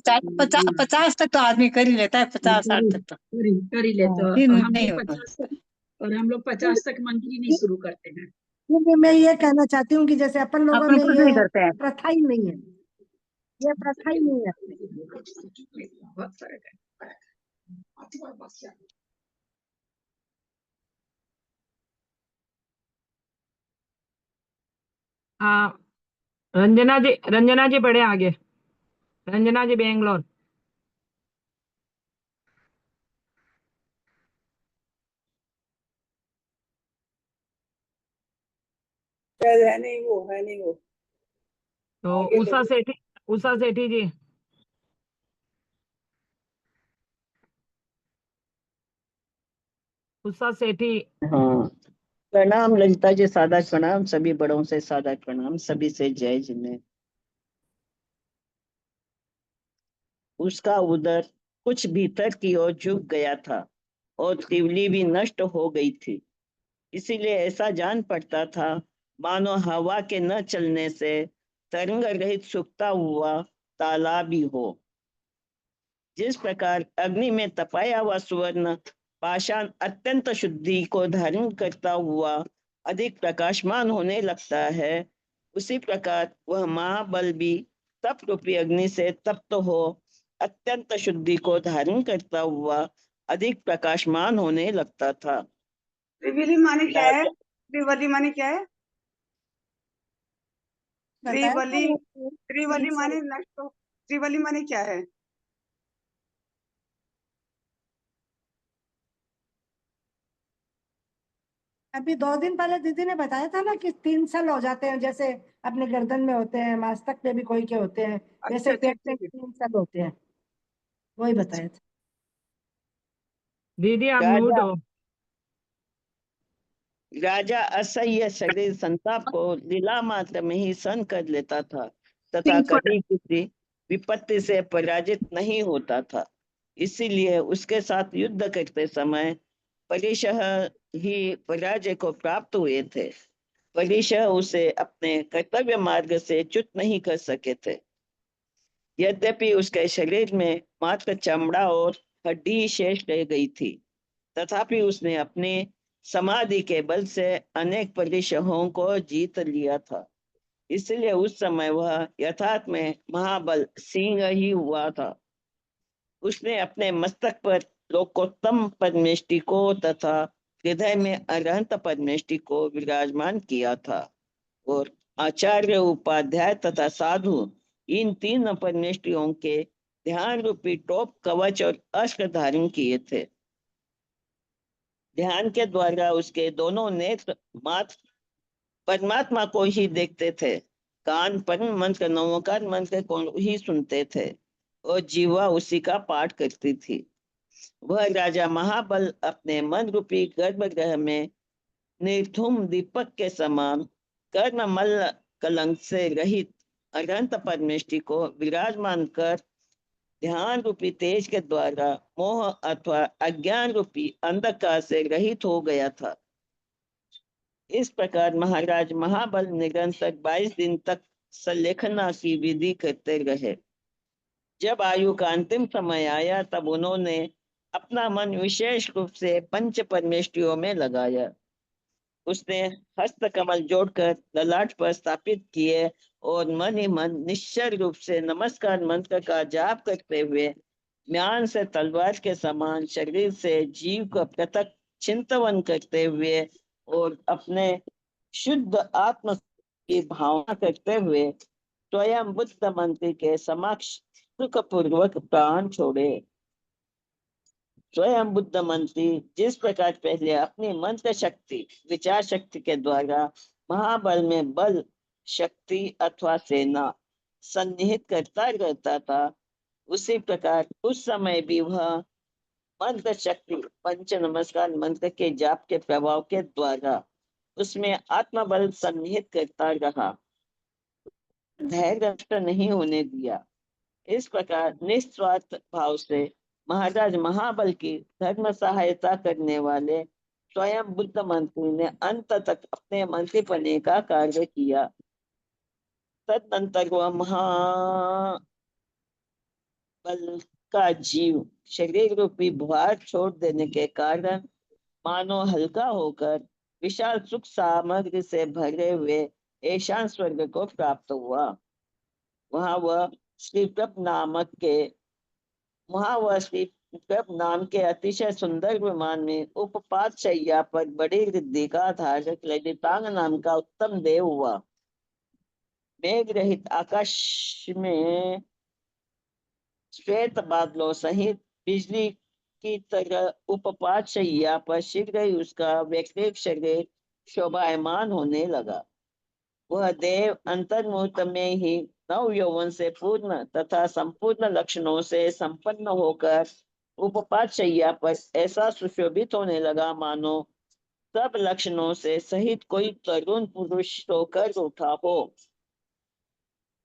50 तक तो आदमी कर ही लेता है, 50-60 तक तो। कर ही लेते हाँ, हो। फिर और हम नहीं लोग होता। 50 तक, और हम लोग हैं। 50 तक मंत्र ही नहीं शुरू करते हैं। क्योंकि मैं ये कहना चाहती हूँ कि जैसे अपन लोगों अपन में कुछ नहीं ये करते हैं। प्रथा ही नहीं है, ये प्रथा ही नहीं है। बहुत फर्क है। हाँ, रंजना जी पढ़े आगे, रंजना जी बेंगलोर। शायद है नहीं वो। तो आगे ले लो। उषा सेठी, उषा सेठी जी। उषा सेठी। हाँ, प्रणाम ललिता जी, सादर प्रणाम, सभी बड़ों से सादर प्रणाम, सभी से जय जिन्हें। उसका उदर कुछ भीतर की ओर झुक गया था और त्रिवली भी नष्ट हो गई थी। इसीलिए ऐसा जान पड़ता था मानो हवा के न चलने से तरंग रहित सूखता हुआ तालाब ही हो। जिस प्रकार अग्नि में तपाया हुआ सुवर्ण पाषाण अत्यंत शुद्धि को धारण करता हुआ अधिक प्रकाशमान होने लगता है, उसी प्रकार वह महाबल भी तप रूपी अग्नि से तप्त हो अत्यंत शुद्धि को धारण करता हुआ अधिक प्रकाशमान होने लगता था। त्रिवली माने क्या है? त्रिवली माने क्या है? त्रिवली, त्रिवली माने नष्ट। त्रिवली माने क्या है? अभी 2 दिन पहले दीदी ने बताया था ना कि 3 साल हो जाते हैं, जैसे अपने गर्दन में होते हैं, मस्तक पे भी कोई के होते हैं, वैसे अच्छा, पेट में 3 साल होते हैं, वही बताया था। दीदी आप राजा म्यूट हो। राजा असह्य शरीर संताप को लीला मात्र में ही सहन कर लेता था तथा कभी किसी विपत्ति से पराजित नहीं होता था। इसीलिए उसके साथ युद्ध करते समय परिशह ही पराजय को प्राप्त हुए थे। परिशह उसे अपने कर्तव्य मार्ग से च्युत नहीं कर सके थे। यद्यपि उसके शरीर में मात्र चमड़ा और हड्डी शेष रह गई थी, तथापि उसने अपने समाधि के बल से अनेक परिशहों को जीत लिया था। इसलिए उस समय वह यथार्थ में महाबल सिंह ही हुआ था। उसने अपने मस्तक पर लोकोत्तम परमेष्टि को तथा हृदय में अरहंत परमेष्टि को विराजमान किया था और आचार्य, उपाध्याय तथा साधु इन तीन परमेष्टियों के ध्यान रूपी टोप, कवच और अस्त्र धारण किए थे। ध्यान के द्वारा उसके दोनों नेत्र मात्र परमात्मा को ही देखते थे, कान परम मंत्र नवोकार मंत्र को ही सुनते थे और जीवा उसी का पाठ करती थी। वह राजा महाबल अपने मन रूपी गर्भगृह में निर्धूम दीपक के समान कर्म मल कलंक से रहित अनंत परमेष्टि को विराजमान कर ध्यान रूपी तेज के द्वारा मोह अथवा अज्ञान रूपी अंधकार से रहित हो गया था। इस प्रकार महाराज महाबल निरंतर 22 दिन तक सलेखना की विधि करते रहे। जब आयु का अंतिम समय आया तब उन्होंने अपना मन विशेष रूप से पंच परमेष्टियों में लगाया। उसने हस्त कमल जोड़कर ललाट पर स्थापित किए और मन ही मन निश्चय रूप से नमस्कार मंत्र का जाप करते हुए म्यान से तलवार के समान शरीर से जीव का पृथक चिंतन करते हुए और अपने शुद्ध आत्म की भावना करते हुए स्वयं बुद्ध मंत्री के समक्ष सुखपूर्वक प्राण छोड़े। स्वयं बुद्ध मंत्री जिस प्रकार पहले अपनी मंत्र शक्ति, विचार शक्ति के द्वारा महाबल में बल, शक्ति अथवा सेना सन्निहित करता रहता था, उसी प्रकार उस समय भी वह मंत्र शक्ति पंच नमस्कार मंत्र के जाप के प्रभाव के द्वारा उसमें आत्मबल सन्निहित करता रहा, धैर्य नष्ट नहीं होने दिया। इस प्रकार निस्वार्थ भाव से महाराज महाबल की धर्म सहायता करने वाले स्वयं बुद्ध मंत्री ने अंत तक अपने मंत्री पने का कार्य किया। तदनंतर वह महाबल का जीव शरीर रूपी भार छोड़ देने के कारण मानो हल्का होकर विशाल सुख सामग्री से भरे हुए ईशान स्वर्ग को प्राप्त हुआ। वहां वह श्री प्रभ नाम के अतिशय सुंदर विमान में उपपात शैया पर बड़ी रिद्धि का धारक ललितांग नाम का उत्तम देव हुआ। मेघ रहित आकाश में श्वेत बादलों सहित बिजली की तरह उपपात शैया पर शीघ्र ही उसका वैकृत शरीर शोभायमान होने लगा। वह देव अंतर्मुहूर्त में ही नव यौवन से पूर्ण तथा संपूर्ण लक्षणों से संपन्न होकर उपपात शैया पर ऐसा सुशोभित होने लगा मानो सब लक्षणों से सहित कोई तरुण पुरुष होकर उठा हो।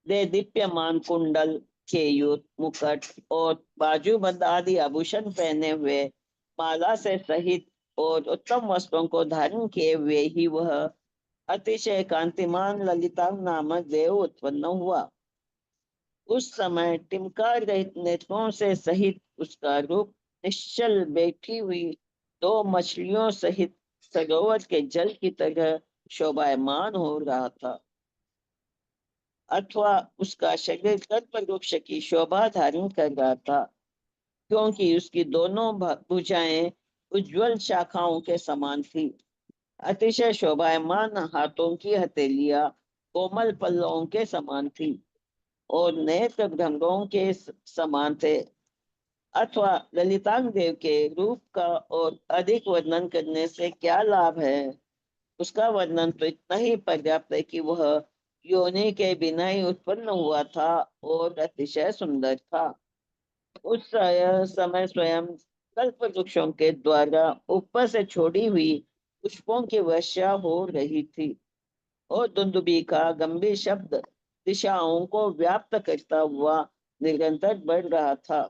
दे दीप्यमान कुंडल, केयूर, मुकुट और बाजूबंद आदि आभूषण पहने हुए, माला से सहित और उत्तम वस्त्रों को धारण किए हुए ही वह अतिशय कांतिमान ललितांग नामक देव उत्पन्न हुआ। उस समय टिमकार रहित नेत्रों से सहित उसका रूप निश्चल बैठी हुई दो मछलियों सहित सरोवर के जल की तरह शोभायमान हो रहा था, अथवा उसका शरीर कल्प वृक्ष की शोभा धारण कर रहा था, क्योंकि उसकी दोनों भुजाएं उज्ज्वल शाखाओं के समान थी। अतिशय शोभायमान हाथों की हथेलियां कोमल पल्लवों के समान थी और नेत्र भ्रमरों के समान थे। अथवा ललितांग देव के रूप का और अधिक वर्णन करने से क्या लाभ है। उसका वर्णन तो इतना ही पर्याप्त है कि वह योनि के बिना ही उत्पन्न हुआ था और अतिशय सुंदर था। उस समय स्वयं कल्प वृक्षों के द्वारा ऊपर से छोड़ी हुई पुष्पों की वर्षा हो रही थी और दुंदुभी का गंभीर शब्द दिशाओं को व्याप्त करता हुआ निरंतर बढ़ रहा था।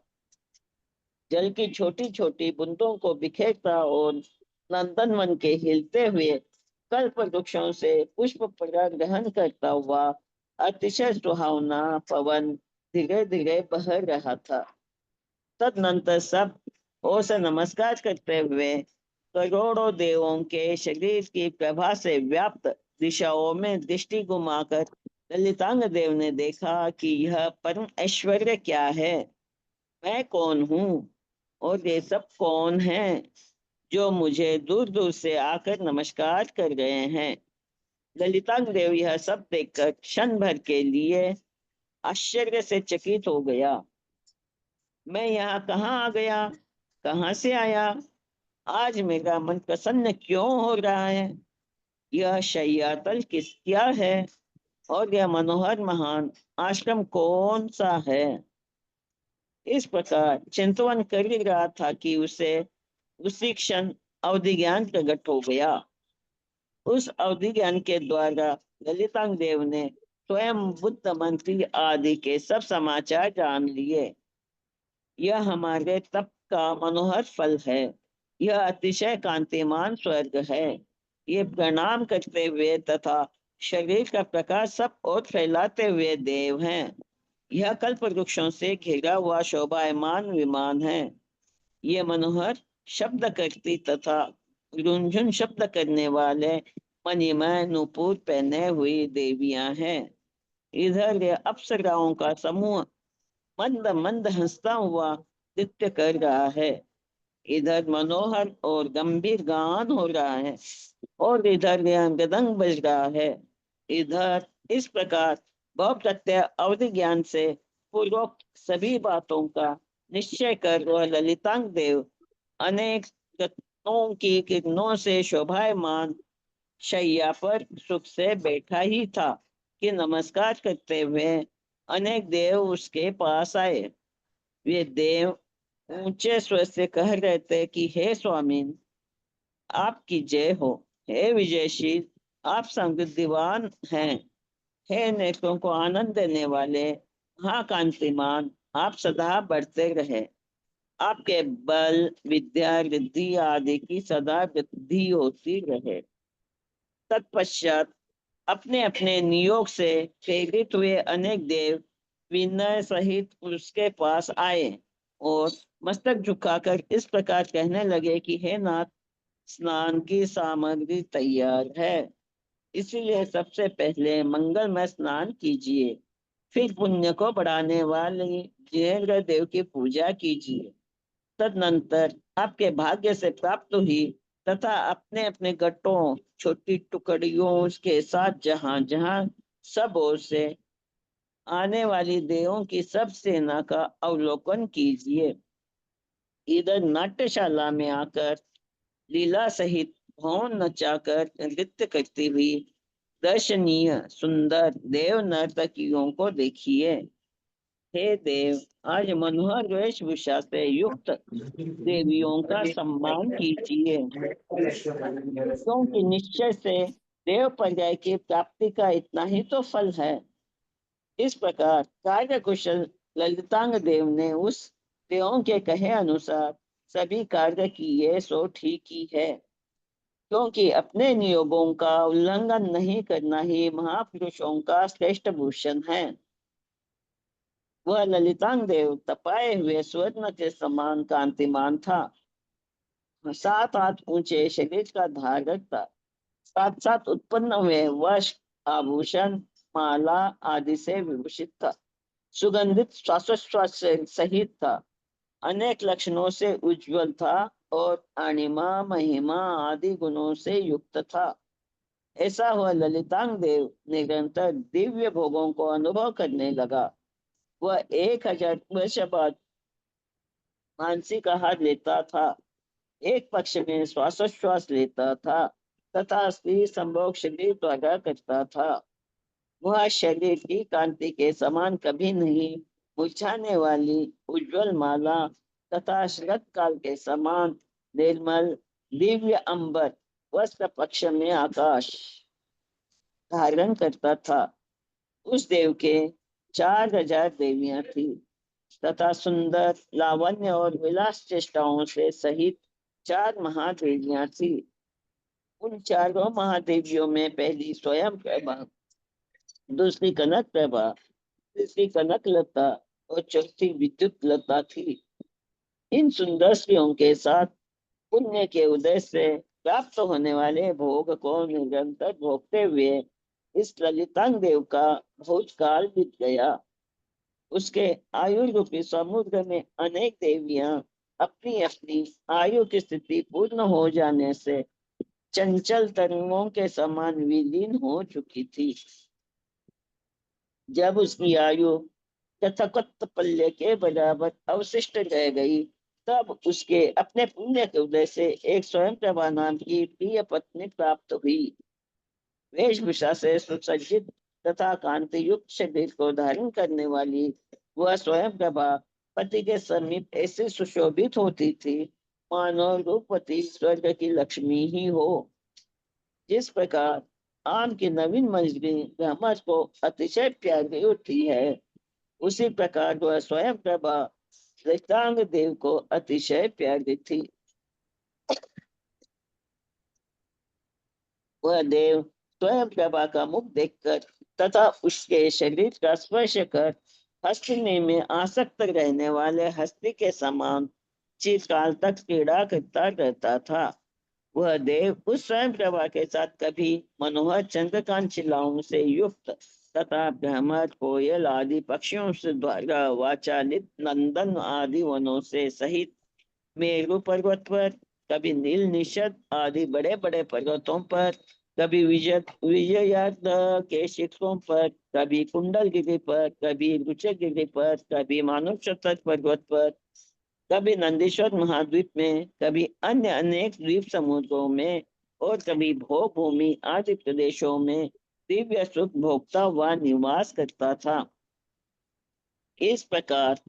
जल की छोटी छोटी बूंदों को बिखेरता और नंदनवन के हिलते हुए कल्प वृक्षों से पुष्प परागण करता हुआ अतिशय सुहावना पवन धीरे धीरे बह रहा था। तदनंतर सब ओर से नमस्कार करते हुए करोड़ों देवों के शरीर की प्रभा से व्याप्त दिशाओं में दृष्टि घुमाकर ललितांग देव ने देखा कि यह परम ऐश्वर्य क्या है, मैं कौन हूँ और ये सब कौन हैं जो मुझे दूर दूर से आकर नमस्कार कर रहे हैं। ललितांग देव यह सब देखकर क्षण भर के लिए आश्चर्य से चकित हो गया। मैं यहाँ कहाँ आ गया, कहाँ से आया, आज मेरा मन प्रसन्न क्यों हो रहा है, यह शय्यातल क्या है और यह मनोहर महान आश्रम कौन सा है। इस प्रकार चिंतन कर रहा था कि उसे उसी क्षण अवधि ज्ञान प्रकट हो गया। उस अवधि ज्ञान के द्वारा ललितांग देव ने स्वयं बुद्ध मंत्री आदि के सब समाचार जान लिए। यह हमारे तप का मनोहर फल है, यह अतिशय कांतिमान स्वर्ग है। ये प्रणाम करते हुए तथा शरीर का प्रकाश सब ओर फैलाते हुए देव हैं। यह कल्प वृक्षों से घिरा हुआ शोभायमान विमान है। ये मनोहर शब्द करती तथा रुंझुन शब्द करने वाले मणिमय नूपुर पहने हुई देवियां हैं। इधर ये अप्सराओं का समूह मंद मंद हंसता हुआ नृत्य कर रहा है। इधर मनोहर और गंभीर गान हो रहा है और इधर मृदंग बज रहा है। इधर इस प्रकार भाव प्रत्यय अवधि ज्ञान से पूर्वोक्त सभी बातों का निश्चय कर वह ललितांग देव अनेक रत्नों की किरणों से शोभायमान शैया पर सुख से बैठा ही था कि नमस्कार करते हुए अनेक देव उसके पास आए। वे देव ऊंचे स्वर से कह रहे थे कि हे स्वामी, आपकी जय हो, हे विजयशील, आप समृद्धिवान हैं, हे नेत्रों को आनंद देने वाले महाकांतिमान, आप सदा बढ़ते रहे, आपके बल विद्या रिद्धि आदि की सदा वृद्धि होती रहे। तत्पश्चात अपने अपने नियोग से प्रेरित हुए अनेक देव विनय सहित उसके पास आए और मस्तक झुकाकर इस प्रकार कहने लगे कि हे नाथ, स्नान की सामग्री तैयार है, इसलिए सबसे पहले मंगलमय स्नान कीजिए, फिर पुण्य को बढ़ाने वाले जिनेन्द्र देव की पूजा कीजिए। तदनंतर आपके भाग्य से प्राप्त हुई तथा अपने अपने गट्टों छोटी टुकड़ियों के साथ जहां जहां सब ओर से आने वाली देवों की सब सेना का अवलोकन कीजिए। इधर नाट्यशाला में आकर लीला सहित भौन नचाकर नृत्य करती हुई दर्शनीय सुंदर देव नर्तकियों को देखिए। हे देव, आज मनोहर वेशभूषा से युक्त देवियों का सम्मान कीजिए, क्योंकि निश्चय से देव पर्याय की प्राप्ति का इतना ही तो फल है। इस प्रकार कार्य कुशल ललितांग देव ने उस देवों के कहे अनुसार सभी कार्य किए सो ठीक ही है, क्योंकि अपने नियोगों का उल्लंघन नहीं करना ही महापुरुषों का श्रेष्ठ भूषण है। वह ललितांग देव तपाए हुए स्वर्ण के समान कांतिमान था, 7 हाथ ऊंचे शरीर का धारक था, साथ साथ उत्पन्न हुए वस्त्र, आभूषण, माला आदि से विभूषित था, सुगंधित श्वासोच्छ्वास से सहित था, अनेक लक्षणों से उज्जवल था और अणिमा महिमा आदि गुणों से युक्त था। ऐसा हुआ ललितांग देव निरंतर दिव्य भोगों को अनुभव करने लगा। वह 1000 वर्ष बाद मानसिक आहार लेता था, एक पक्ष में श्वासोच्छ्वास लेता था तथा स्त्री संभोग शरीर द्वारा करता था। वह शरीर की कांति के समान कभी नहीं मुरझाने वाली उज्जवल माला तथा शरत काल के समान निर्मल दिव्य अंबर वस्त्र पक्ष में आकाश धारण करता था। उस देव के 4000 देवियां थी तथा सुंदर लावण्य और विलास चेष्टाओं से सहित 4 महादेवियां थी। उन चारों महादेवियों में पहली स्वयं प्रभा, दूसरी कनक प्रभा, तीसरी कनक लता और चौथी विद्युत लता थी। इन सुंदर स्त्रियों के साथ पुण्य के उदय से प्राप्त होने वाले भोग को निरंतर भोगते हुए इस ललितांग देव का भूतकाल बीत गया। उसके आयु रूपी समुद्र में अनेक देवियां अपनी अपनी आयु की स्थिति पूर्ण हो जाने से चंचल तरंगों के समान विलीन हो चुकी थी। जब उसकी आयु तथाकथ पल्ले के बराबर अवशिष्ट रह गई, तब उसके अपने पुण्य के उदय से एक स्वयं प्रभा नाम की प्रिय पत्नी प्राप्त हुई। वेशभूषा से सुसज्जित तथा कांति युक्त शरीर को धारण करने वाली वह स्वयं प्रभा पति के समीप ऐसे सुशोभित होती थी मानो रूपवती स्वर्ग की लक्ष्मी ही हो। जिस प्रकार आम की नवीन मंजरी ब्रह्मच को अतिशय प्यारी होती है, उसी प्रकार वह स्वयं प्रभा ललितांग देव को अतिशय प्यारी थी। वह देव स्वयं प्रभा का मुख देखकर तथा उसके शरीर का स्पर्श कर हस्तिनी में आसक्त रहने वाले हस्ती के समान चिरकाल तक क्रीड़ा करता रहता था। वह देव उस स्वयं प्रभा के साथ कभी मनोहर चंद्रकांत शिलाओं से युक्त तथा ब्रह्मच, कोयल आदि पक्षियों से द्वारा वाचालित नंदन आदि वनों से सहित मेरु पर्वत पर, कभी नील निषद आदि बड़े बड़े पर्वतों पर, कभी विजयाद के शिखरों पर, कभी कुंडलगिरी पर, कभी रुचगिरी पर, कभी मानव शतक पर्वत पर, कभी नंदीश्वर महाद्वीप में, कभी अन्य अनेक द्वीप समुद्रों में और कभी भोग भूमि आदि प्रदेशों में दिव्य सुख भोगता हुआ निवास करता था। इस प्रकार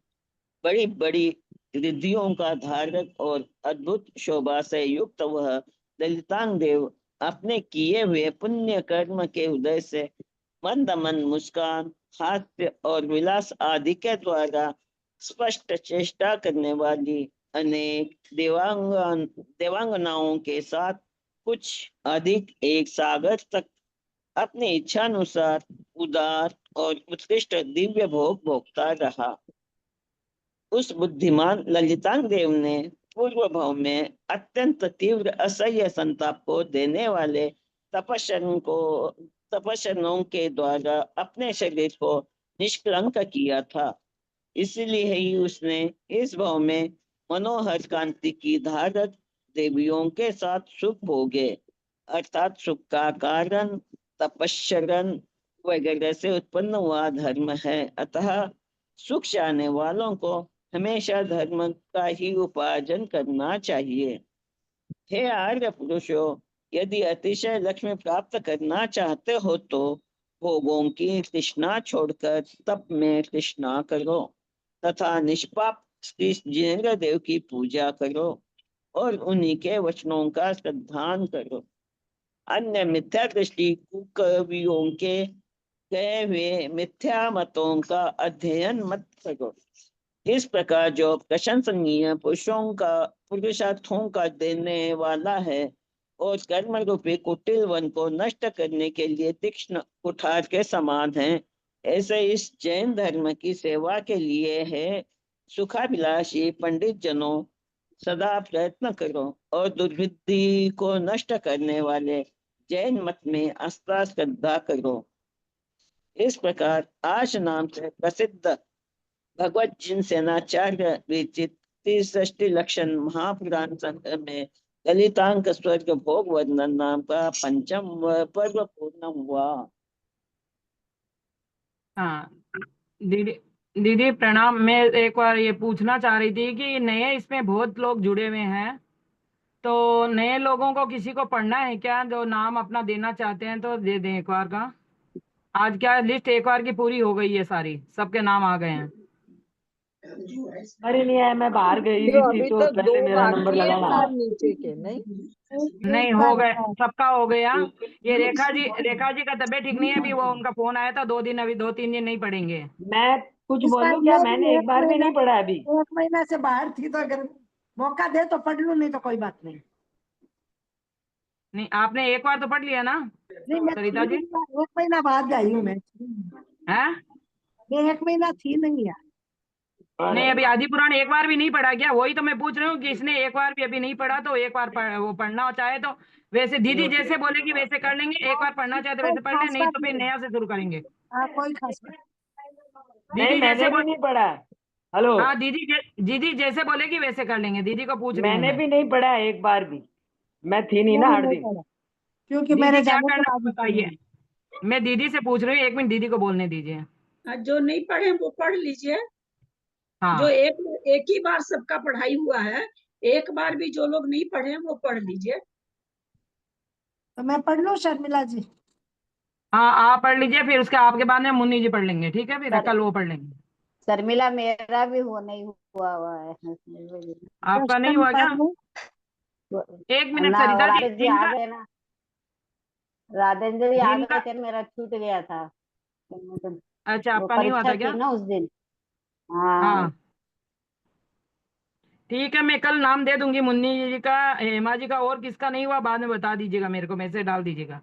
बड़ी बड़ी रिद्धियों का धारक और अद्भुत शोभा से युक्त वह ललितांग देव अपने किए हुए पुण्य कर्म के उदय से मंद मंद मुस्कान, हास्य और विलास आदि के द्वारा स्पष्ट चेष्टा करने वाली अनेक देवांगनाओं के साथ कुछ अधिक एक सागर तक अपनी इच्छानुसार उदार और उत्कृष्ट दिव्य भोग भोगता रहा। उस बुद्धिमान ललितांग देव ने पूर्व भाव में अत्यंत तीव्र असह्य संताप को देने वाले तपस्वियों के द्वारा अपने शरीर को निष्कलंक किया था। इसलिए ही उसने इस भाव में मनोहर कांति की धारक देवियों के साथ सुख भोगे, अर्थात सुख का कारण तपस्यरन वगैरह से उत्पन्न हुआ धर्म है। अतः सुख चाहने वालों को हमेशा धर्म का ही उपार्जन करना चाहिए। हे आर्य पुरुषों, यदि अतिशय लक्ष्मी प्राप्त करना चाहते हो तो भोगों की तृष्णा छोड़कर तप में तृष्णा करो तथा निष्पाप श्री जिनेन्द्र देव की पूजा करो और उन्हीं के वचनों का श्रद्धान करो। अन्य मिथ्या दृष्टि कुकवियों के गए हुए मिथ्या मतों का अध्ययन मत करो। इस प्रकार जो प्रशंसनीय पुरुषार्थों का देने वाला है और कर्म रूपी कुटिल वन को नष्ट करने के लिए तीक्ष्ण कुठार के समान है, ऐसे इस जैन धर्म की सेवा के लिए है सुखाभिलाषी पंडित जनों सदा प्रयत्न करो और दुर्बुद्धि को नष्ट करने वाले जैन मत में आस्था श्रद्धा करो। इस प्रकार आश नाम से प्रसिद्ध भगवत जिन सेनाचार्य विरचित 63 लक्षण महापुराण संग्रह में ललितांक स्वर्ग भोग वर्णन नाम का 5वां पर्व पूर्ण हुआ। हाँ दीदी प्रणाम। मैं एक बार ये पूछना चाह रही थी कि नए इसमें बहुत लोग जुड़े हुए हैं, तो नए लोगों को किसी को पढ़ना है क्या? जो नाम अपना देना चाहते हैं तो दे दें एक बार का। आज क्या लिस्ट एक बार की पूरी हो गई है, सारी सबके नाम आ गए हैं। अरे नहीं है, मैं बाहर गई जो थी अभी तो तो पहले 2 मेरा नंबर बाकी है लगाना। सर नीचे के नहीं। नहीं हो गए, सबका हो गया। ये रेखा जी का तबीयत ठीक नहीं है अभी, वो उनका फोन आया था 2 दिन, अभी 2-3 दिन नहीं पढ़ेंगे। मैं कुछ इस बार बोलूं क्या? मैं मैंने एक बार भी नहीं पढ़ा अभी। 1 महीना से बाहर थी, तो अगर मौका दे तो पढ़ लूं, नहीं तो कोई बात नहीं। नहीं आपने एक बार तो पढ़ लिया ना नहीं, मैं सरिता जी? 1 महीना बाद आई हूँ मैं। हैं? मैं 1 महीना थी नहीं यार। नहीं अभी आदि पुराण एक बार भी नहीं पढ़ा क्या? वही तो मैं पूछ रही हूँ कि इसने एक बार भी अभी नहीं पढ़ा, तो एक बार वो पढ़ना चाहे तो वैसे दीदी जैसे बोलेगी वैसे कर लेंगे। एक बार पढ़ना चाहे तो कोई वैसे पढ़ ले, खास नहीं बात तो फिर नहीं। नया से शुरू करेंगे। हाँ, कोई खास बात नहीं, दीदी मैंने जैसे भी बोल नहीं पढ़ा। हेलो, हाँ दीदी जैसे बोलेगी वैसे कर लेंगे। दीदी को पूछ रही हूँ मैंने मैं। भी नहीं पढ़ा एक बार भी। मैं थी नहीं ना मैंने हर नहीं दिन। पढ़ा, क्योंकि दीदी मेरे क्या जाने के करना बाद है ही पढ़ी। बताइए। मैं दीदी से पूछ रही हूँ, 1 मिनट दीदी को बोलने दीजिए। जो नहीं पढ़े वो पढ़ लीजिए। जो हाँ एक ही बार सबका पढ़ाई हुआ है, एक बार भी जो लोग नहीं पढ़े हैं वो पढ़ लीजिए। तो मैं पढ़ लूं शर्मिला जी? हाँ आप पढ़ लीजिए, फिर उसके आपके बाद में मुन्नी जी पढ़ लेंगे, ठीक है? फिर सर कल वो पढ़ लेंगे। शर्मिला, मेरा भी हो नहीं हुआ है। आपका नहीं अष्टम हुआ क्या? पर्व 1 मिनट ना, सरिता जी, राजेश जी आ गए ना, राजेंद्र जी आ जिनका गए थे, मेरा छूट गया था। अच्छा वो आपका नहीं हुआ परीक्षा था क्या? थी ना उस दिन। हाँ। हाँ ठीक है, मैं कल नाम दे दूंगी मुन्नी जी का, हेमा जी का, और किसका नहीं हुआ बाद में बता दीजिएगा, मेरे को मैसेज डाल दीजिएगा।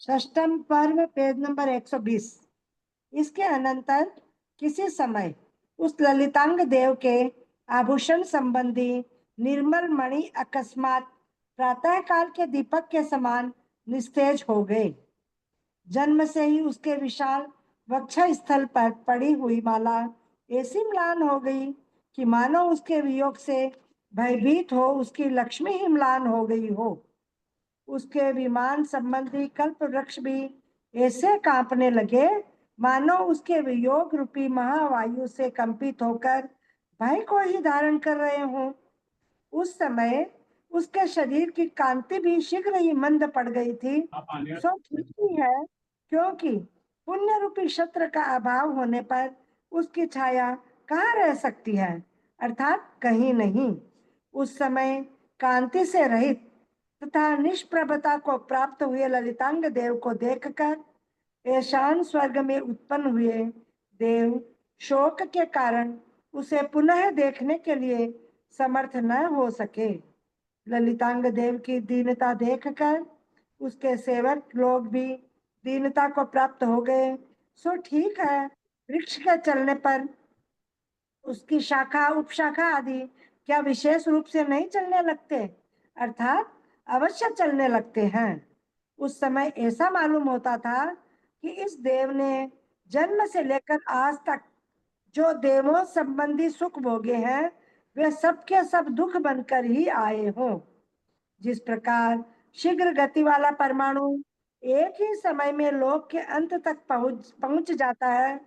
षष्टम पर्व पेज नंबर 120। इसके अनंतर किसी समय उस ललितांग देव के आभूषण संबंधी निर्मल मणि अकस्मात प्रातः काल के दीपक के समान निस्तेज हो गए। जन्म से ही उसके विशाल वक्ष स्थल पर पड़ी हुई माला ऐसी म्लान हो गई कि मानो उसके वियोग से भयभीत हो उसकी लक्ष्मी ही म्लान हो गई हो। उसके विमान संबंधी कल्प वृक्ष भी ऐसे कांपने लगे मानो उसके वियोग रूपी महावायु से कंपित होकर भय को ही धारण कर रहे हों। उस समय उसके शरीर की कांति भी शीघ्र ही मंद पड़ गई थी। सो ठीक ही है, क्योंकि पुण्य रूपी शस्त्र का अभाव होने पर उसकी छाया कहाँ रह सकती है, अर्थात कहीं नहीं। उस समय कांति से रहित तथा निष्प्रभता को प्राप्त हुए ललितांग देव को देखकर ऐशान स्वर्ग में उत्पन्न हुए देव शोक के कारण उसे पुनः देखने के लिए समर्थ न हो सके। ललितांग देव की दीनता देखकर उसके सेवक लोग भी दीनता को प्राप्त हो गए। सो ठीक है, वृक्ष के चलने पर उसकी शाखा उपशाखा आदि क्या विशेष रूप से नहीं चलने लगते, अर्थात अवश्य चलने लगते हैं। उस समय ऐसा मालूम होता था कि इस देव ने जन्म से लेकर आज तक जो देवों संबंधी सुख भोगे हैं वे सबके सब दुख बनकर ही आए हों। जिस प्रकार शीघ्र गति वाला परमाणु एक ही समय में लोक के अंत तक पहुंच जाता है,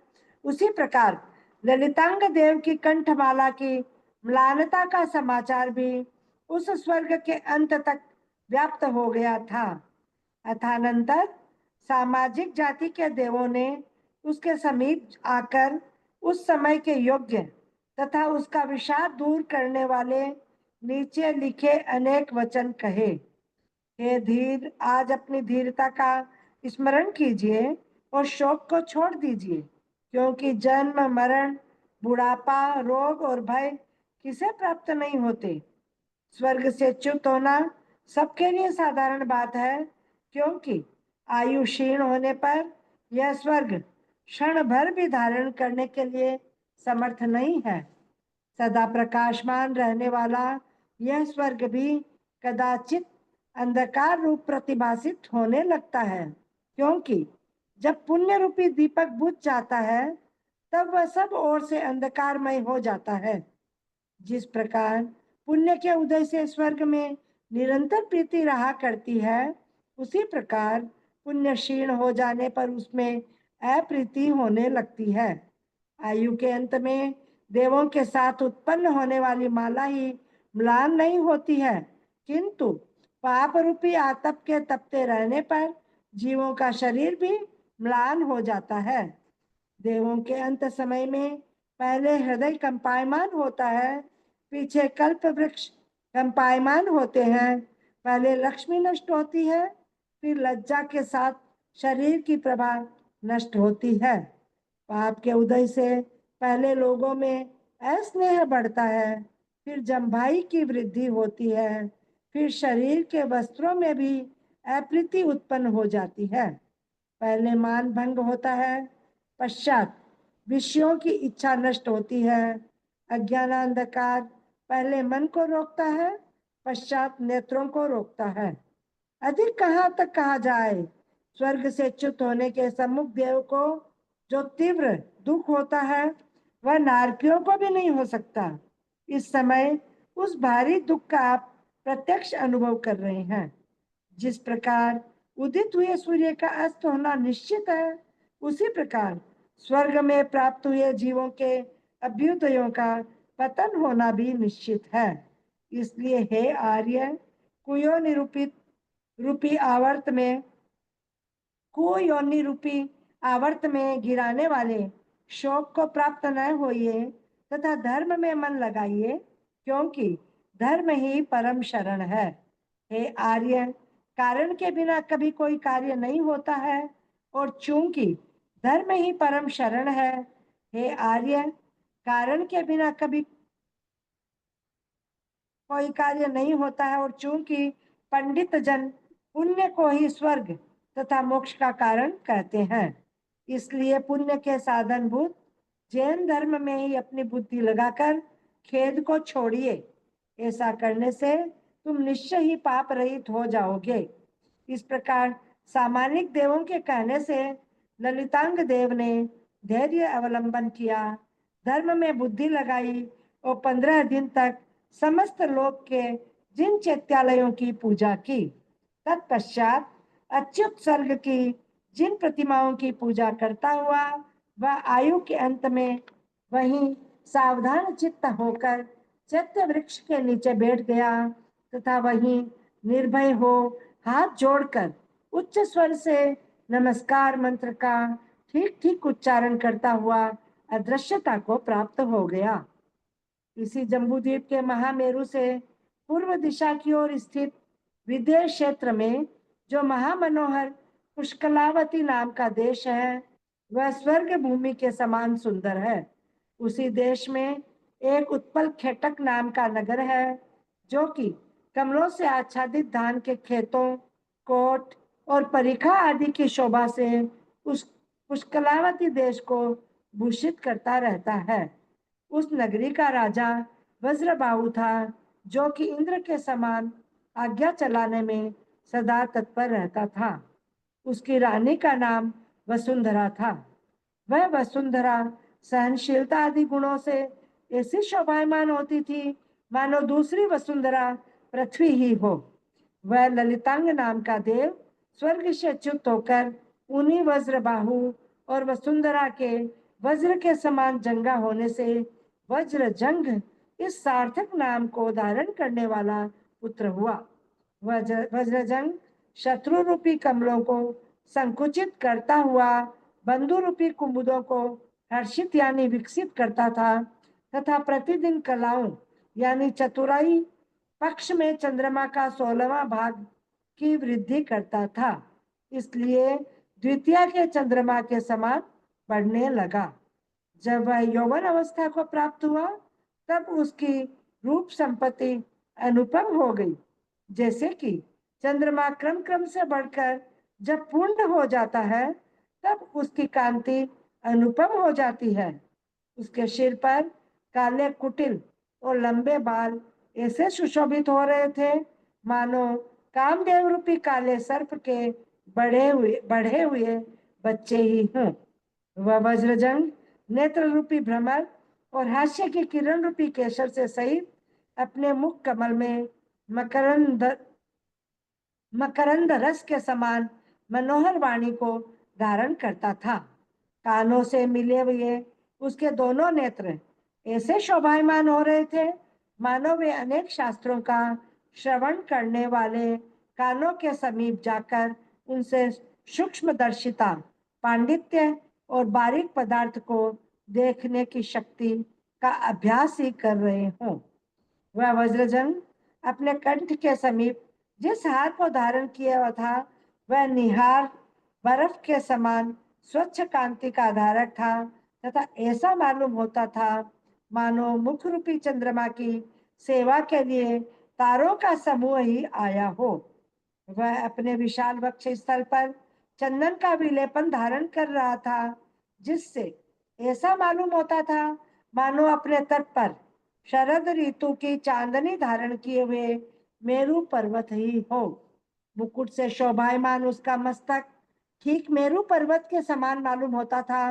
उसी प्रकार ललितांग देव की कंठमाला की म्लानता का समाचार भी उस स्वर्ग के अंत तक व्याप्त हो गया था। अथानंतर सामाजिक जाति के देवों ने उसके समीप आकर उस समय के योग्य तथा उसका विषाद दूर करने वाले नीचे लिखे अनेक वचन कहे। हे धीर, आज अपनी धीरता का स्मरण कीजिए और शोक को छोड़ दीजिए, क्योंकि जन्म, मरण, बुढ़ापा, रोग और भय किसे प्राप्त नहीं होते। स्वर्ग से च्युत होना सबके लिए साधारण बात है, क्योंकि आयु क्षीण होने पर यह स्वर्ग क्षण भर भी धारण करने के लिए समर्थ नहीं है। सदा प्रकाशमान रहने वाला यह स्वर्ग भी कदाचित अंधकार रूप प्रतिभासित होने लगता है, क्योंकि जब पुण्य रूपी दीपक बुझ जाता है तब वह सब ओर से अंधकारमय हो जाता है। जिस प्रकार पुण्य के उदय से स्वर्ग में निरंतर प्रीति रहा करती है, उसी प्रकार पुण्य क्षीण हो जाने पर उसमें अप्रीति होने लगती है। आयु के अंत में देवों के साथ उत्पन्न होने वाली माला ही म्लान नहीं होती है, किंतु पाप रूपी आतप के तपते रहने पर जीवों का शरीर भी म्लान हो जाता है। देवों के अंत समय में पहले हृदय कंपायमान होता है, पीछे कल्प वृक्ष कंपायमान होते हैं। पहले लक्ष्मी नष्ट होती है, फिर लज्जा के साथ शरीर की प्रभा नष्ट होती है। पाप के उदय से पहले लोगों में अस्नेह बढ़ता है, फिर जम्भाई की वृद्धि होती है, फिर शरीर के वस्त्रों में भी अप्रीति उत्पन्न हो जाती है। पहले मान भंग होता है, पश्चात विषयों की इच्छा नष्ट होती है। अज्ञानांधकार पहले मन को रोकता है, पश्चात नेत्रों को रोकता है। अधिक कहाँ तक कहा जाए, स्वर्ग से च्युत होने के सम्मुख देव को जो तीव्र दुख होता है वह नारकियों को भी नहीं हो सकता। इस समय उस भारी दुख का आप प्रत्यक्ष अनुभव कर रहे हैं। जिस प्रकार उदित हुए सूर्य का अस्त होना निश्चित है, उसी प्रकार स्वर्ग में प्राप्त हुए जीवों के अभ्युदयों का पतन होना भी निश्चित है। इसलिए हे आर्य, कुयोनि रूपी आवर्त में गिराने वाले शोक को प्राप्त न होइए तथा धर्म में मन लगाइए, क्योंकि धर्म ही परम शरण है। हे आर्य, कारण के बिना कभी कोई कार्य नहीं होता है, और चूंकि धर्म ही परम शरण है, हे आर्य, कारण के बिना कभी कोई कार्य नहीं होता है, और चूंकि पंडित जन पुण्य को ही स्वर्ग तथा मोक्ष का कारण कहते हैं, इसलिए पुण्य के साधनभूत जैन धर्म में ही अपनी बुद्धि लगाकर खेद को छोड़िए। ऐसा करने से तुम निश्चय ही पाप रहित हो जाओगे। इस प्रकार सामान्य देवों के कहने से ललितांग देव ने धैर्य अवलंबन किया, धर्म में बुद्धि लगाई और 15 दिन तक समस्त लोक के जिन चैत्यालयों की पूजा की। तत्पश्चात अच्युत सर्ग की जिन प्रतिमाओं की पूजा करता हुआ वह आयु के अंत में वहीं सावधान चित्त होकर चैत्य वृक्ष के नीचे बैठ गया तथा वहीं निर्भय हो हाथ जोड़कर उच्च स्वर से नमस्कार मंत्र का ठीक ठीक उच्चारण करता हुआ अदृश्यता को प्राप्त हो गया। इसी जम्बूद्वीप के महामेरु से पूर्व दिशा की ओर स्थित विदेश क्षेत्र में जो महामनोहर पुष्कलावती नाम का देश है, वह स्वर्ग भूमि के समान सुंदर है। उसी देश में एक उत्पल खेटक नाम का नगर है, जो कि कमलों से आच्छादित धान के खेतों, कोट और परिखा आदि की शोभा से उस पुष्कलावती देश को भूषित करता रहता है। उस नगरी का राजा वज्रबाहु था, जो कि इंद्र के समान आज्ञा चलाने में सदा तत्पर रहता था। उसकी रानी का नाम वसुंधरा था। वह वसुंधरा सहनशीलता आदि गुणों से ऐसी शोभायमान होती थी मानो दूसरी वसुंधरा पृथ्वी ही हो। वह ललितांग नाम का देव स्वर्ग से च्युत होकर उन्हीं वज्रबाहु और वसुंधरा के वज्र के समान जंगा होने से वज्रजंग इस सार्थक नाम को धारण करने वाला पुत्र हुआ। वज्रजंग शत्रु रूपी कमलों को संकुचित करता हुआ बंधु रूपी कुमुदों को हर्षित यानी विकसित करता था तथा प्रतिदिन कलाओं यानी चतुराई पक्ष में चंद्रमा का 16वां भाग की वृद्धि करता था। इसलिए द्वितीय के चंद्रमा के समान बढ़ने लगा। जब वह यौवन अवस्था को प्राप्त हुआ तब उसकी रूप संपत्ति अनुपम हो गई। जैसे कि चंद्रमा क्रम क्रम से बढ़कर जब पूर्ण हो जाता है तब उसकी कांति अनुपम हो जाती है। उसके सिर पर काले कुटिल और लंबे बाल ऐसे सुशोभित हो रहे थे मानो कामदेव रूपी काले सर्प के बढ़े हुए बच्चे ही हों। वह वज्रजंग नेत्र रूपी भ्रमर और हास्य की किरण रूपी केसर से सहित अपने मुख कमल में मकरंद रस के समान मनोहर वाणी को धारण करता था। कानों से मिले हुए उसके दोनों नेत्र ऐसे शोभायमान हो रहे थे मानो वे अनेक शास्त्रों का श्रवण करने वाले कानों के समीप जाकर उनसे सूक्ष्मदर्शिता, पांडित्य और बारीक पदार्थ को देखने की शक्ति का अभ्यास ही कर रहे हों। वह वज्रजंग अपने कंठ के समीप जिस हार को धारण किया हुआ था वह निहार बर्फ के समान स्वच्छ कांति का धारक था तथा ऐसा मालूम होता था मानो मुख रूपी चंद्रमा की सेवा के लिए तारों का समूह ही आया हो। वह अपने विशाल वक्ष स्थल पर चंदन का विलेपन धारण कर रहा था जिससे ऐसा मालूम होता था मानो अपने तट पर शरद ऋतु की चांदनी धारण किए हुए मेरू पर्वत ही हो। मुकुट से शोभायमान उसका मस्तक ठीक मेरू पर्वत के समान मालूम होता था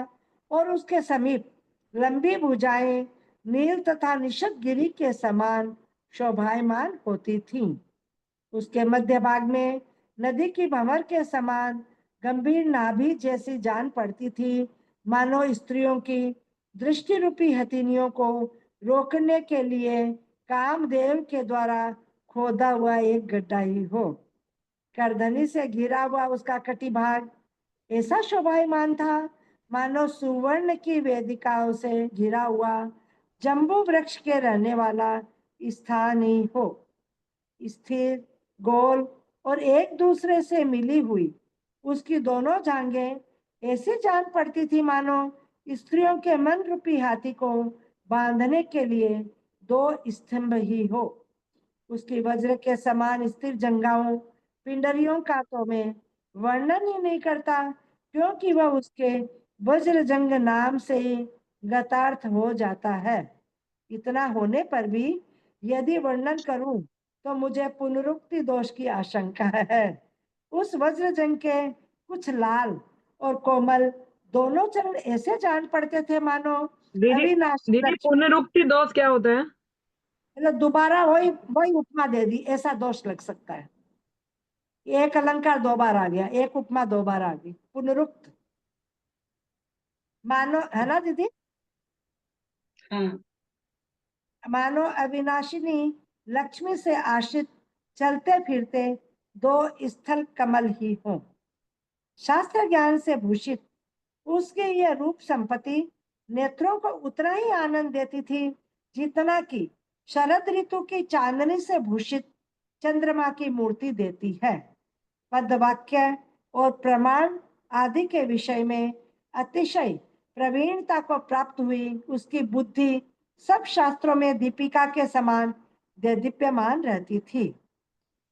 और उसके समीप लंबी भुजाएं नील तथा निशद गिरी के समान शोभायमान होती थीं। उसके मध्य भाग में नदी की भंवर के समान गंभीर नाभि जैसी जान पड़ती थी मानो स्त्रियों की दृष्टि रूपी हथिनियों को रोकने के लिए कामदेव के द्वारा खोदा हुआ एक गड्ढा ही हो। करधनी से घिरा हुआ उसका कटिभाग ऐसा शोभायमान था मानो सुवर्ण की वेदिकाओं से घिरा हुआ जम्बू वृक्ष के रहने वाला स्थान ही हो। स्थिर, गोल और एक दूसरे से मिली हुई उसकी दोनों जांघें ऐसी जान पड़ती थी मानो स्त्रियों के मन रूपी हाथी को बांधने के लिए दो स्तंभ ही हो। उसकी वज्र के समान स्थिर जंघाओं पिंडरियों का तो मैं वर्णन ही नहीं करता क्योंकि वह उसके वज्रजंग नाम से ही गतार्थ हो जाता है। इतना होने पर भी यदि वर्णन करूं तो मुझे पुनरुक्ति दोष की आशंका है। उस वज्रजंग के कुछ लाल और कोमल दोनों चरण ऐसे जान पड़ते थे मानो अविनाशी दीदी पुनरुक्ति दोष क्या होता है? मतलब दोबारा वही उपमा दे दी ऐसा दोष लग सकता है। एक अलंकार दो बार आ गया, एक उपमा दो बार आ गई, पुनरुक्त मानो, है ना दीदी? हाँ। मानो अविनाशिनी लक्ष्मी से आश्रित चलते फिरते दो स्थल कमल ही हो। शास्त्र ज्ञान से भूषित उसके यह रूप संपत्ति नेत्रों को उतना ही आनंद देती थी जितना कि शरद ऋतु की चांदनी से भूषित चंद्रमा की मूर्ति देती है। पदवाक्य और प्रमाण आदि के विषय में अतिशय प्रवीणता को प्राप्त हुई उसकी बुद्धि सब शास्त्रों में दीपिका के समान दीप्यमान रहती थी।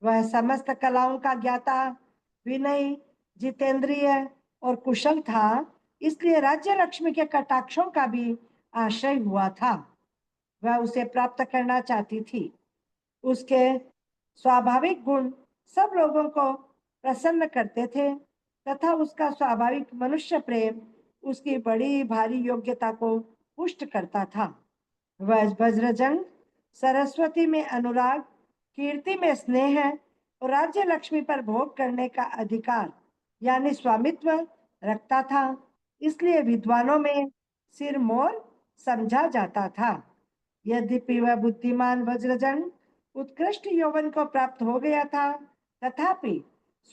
वह समस्त कलाओं का ज्ञाता, विनयी, जितेंद्रिय और कुशल था, इसलिए राज्य लक्ष्मी के कटाक्षों का भी आश्रय हुआ था। वह उसे प्राप्त करना चाहती थी। उसके स्वाभाविक गुण सब लोगों को प्रसन्न करते थे तथा उसका स्वाभाविक मनुष्य प्रेम उसकी बड़ी भारी योग्यता को पुष्ट करता था। वह वज्रजंग सरस्वती में अनुराग, कीर्ति में स्नेह और राज्य लक्ष्मी पर भोग करने का अधिकार यानी स्वामित्व रखता था, इसलिए विद्वानों में सिरमौर समझा जाता था। यद्यपि वह बुद्धिमान वज्रजंग उत्कृष्ट यौवन को प्राप्त हो गया था तथापि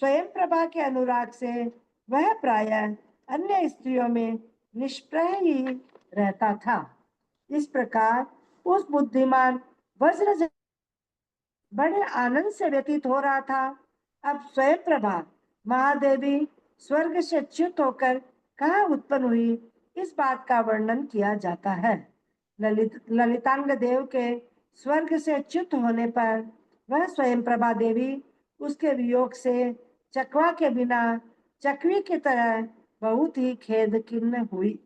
स्वयं प्रभा के अनुराग से वह प्रायः अन्य स्त्रियों में निष्प्रय ही रहता था। इस प्रकार उस बुद्धिमान वज्र बड़े आनंद से व्यतीत हो रहा था। अब स्वयं प्रभा महादेवी स्वर्ग से च्युत होकर कहाँ उत्पन्न हुई, इस बात का वर्णन किया जाता है। ललितांग देव के स्वर्ग से च्युत होने पर वह स्वयं प्रभा देवी उसके वियोग से चकवा के बिना चकवी की तरह बहुत ही खेद खिन्न हुई।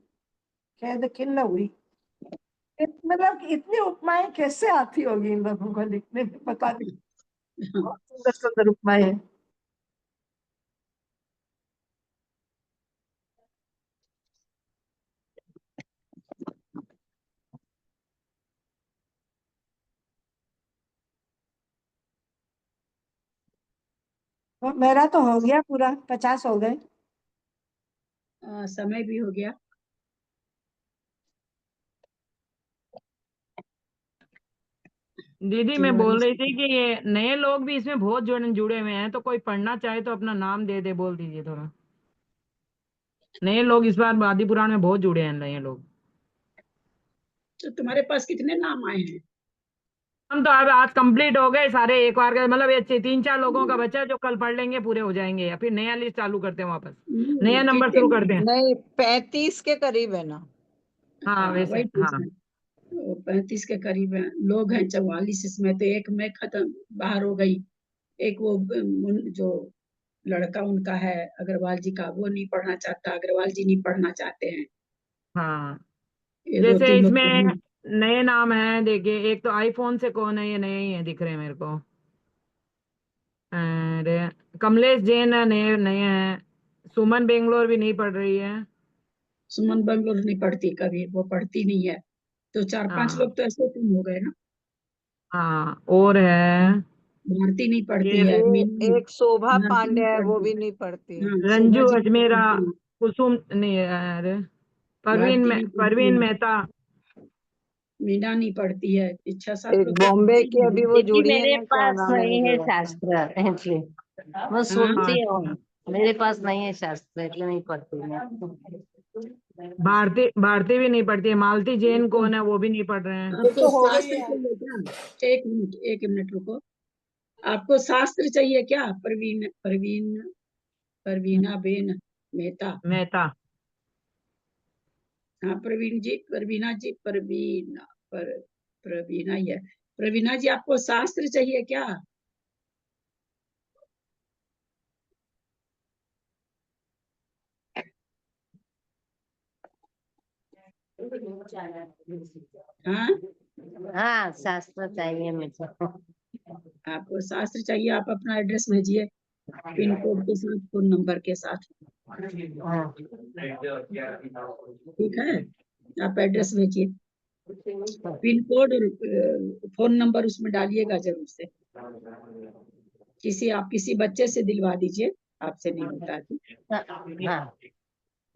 मतलब इतनी उपमाएं कैसे आती होगी इन लोगों को लिखने में, पता नहीं। बहुत सुंदर सुंदर उपमाएं हैं। मेरा तो हो गया पूरा, 50 हो गए। समय भी हो गया। दीदी मैं बोल रही थी कि ये नए लोग भी इसमें बहुत जुड़े हुए हैं, तो कोई पढ़ना चाहे तो अपना नाम दे दे, बोल दीजिए थोड़ा। नए लोग इस बार आदि पुराण में बहुत जुड़े हैं नए लोग। तो तुम्हारे पास कितने नाम आए हैं? हम तो अब आज कंप्लीट हो गए सारे एक बार का, मतलब ये 3-4 लोगों का बचा जो कल पढ़ लेंगे, पूरे हो जाएंगे। या फिर नया लिस्ट चालू करते हैं, वापस नया नंबर शुरू करते हैं। नहीं 35 के करीब है ना। हाँ वैसे वही हाँ 35 के करीब हैं लोग हैं। 44 इसमें तो एक मैं खत्म बाहर हो गई। एक वो जो लड़का उनका है अग्रवाल जी का, वो नहीं पढ़ना चाहता, अग्रवाल जी नहीं पढ़ना चाहते हैं। हाँ। ये जैसे 2-3 लोग इसमें नए नाम है, देखिए एक तो आईफोन से कौन है, ये नए ही है दिख रहे हैं मेरे को। अरे कमलेश जैन है, नए नए हैं। सुमन बेंगलोर भी नहीं पढ़ रही है। सुमन बेंगलोर नहीं पढ़ती, कभी वो पढ़ती नहीं है। तो 4-5 हाँ लोग तो ऐसे तुम हो गए ना। हाँ और है भारती नहीं पढ़ती ये है, एक शोभा भारती पांडे नहीं है, वो पढ़ती। भी नहीं पढ़ती है। हाँ, शोभा रंजू जी नहीं अजमेरा, पढ़ती है, कुसुम नहीं है, अरे भारती नहीं पढ़ती परवीन है, मेहता। मीना नहीं पढ़ती है। 6-7 एक लोग तो बॉम्बे पढ़ते की ही अभी वो नहीं। दीदी जुड़ी है मेरे ना, क्या पास नाम है नहीं है मुझे शास्त्र इसलिए मैं हाँ, सुनती हूँ। अच्छा मेरे पास नहीं है शास्त्र इसलिए नहीं पढ़ती मैं। भारती भी नहीं पढ़ती है। मालती जैन कौन है, वो भी नहीं पढ़ रहे हैं। आपको शास्त्र चाहिए क्या? एक मिनट रुको। आपको शास्त्र चाहिए क्या? परवीना बेन मेहता। मेहता हाँ, प्रवीणा जी प्रवीणा ही है। प्रवीणा जी, आपको शास्त्र चाहिए क्या? हाँ, हाँ शास्त्र चाहिए मुझे। आपको शास्त्र चाहिए, आप अपना एड्रेस भेजिए, पिन कोड के साथ, फोन नंबर के साथ। ठीक है, आप एड्रेस भेजिए, पिन कोड और फोन नंबर उसमें डालिएगा जरूर से। आप किसी बच्चे से दिलवा दीजिए, आपसे नहीं होता है। हाँ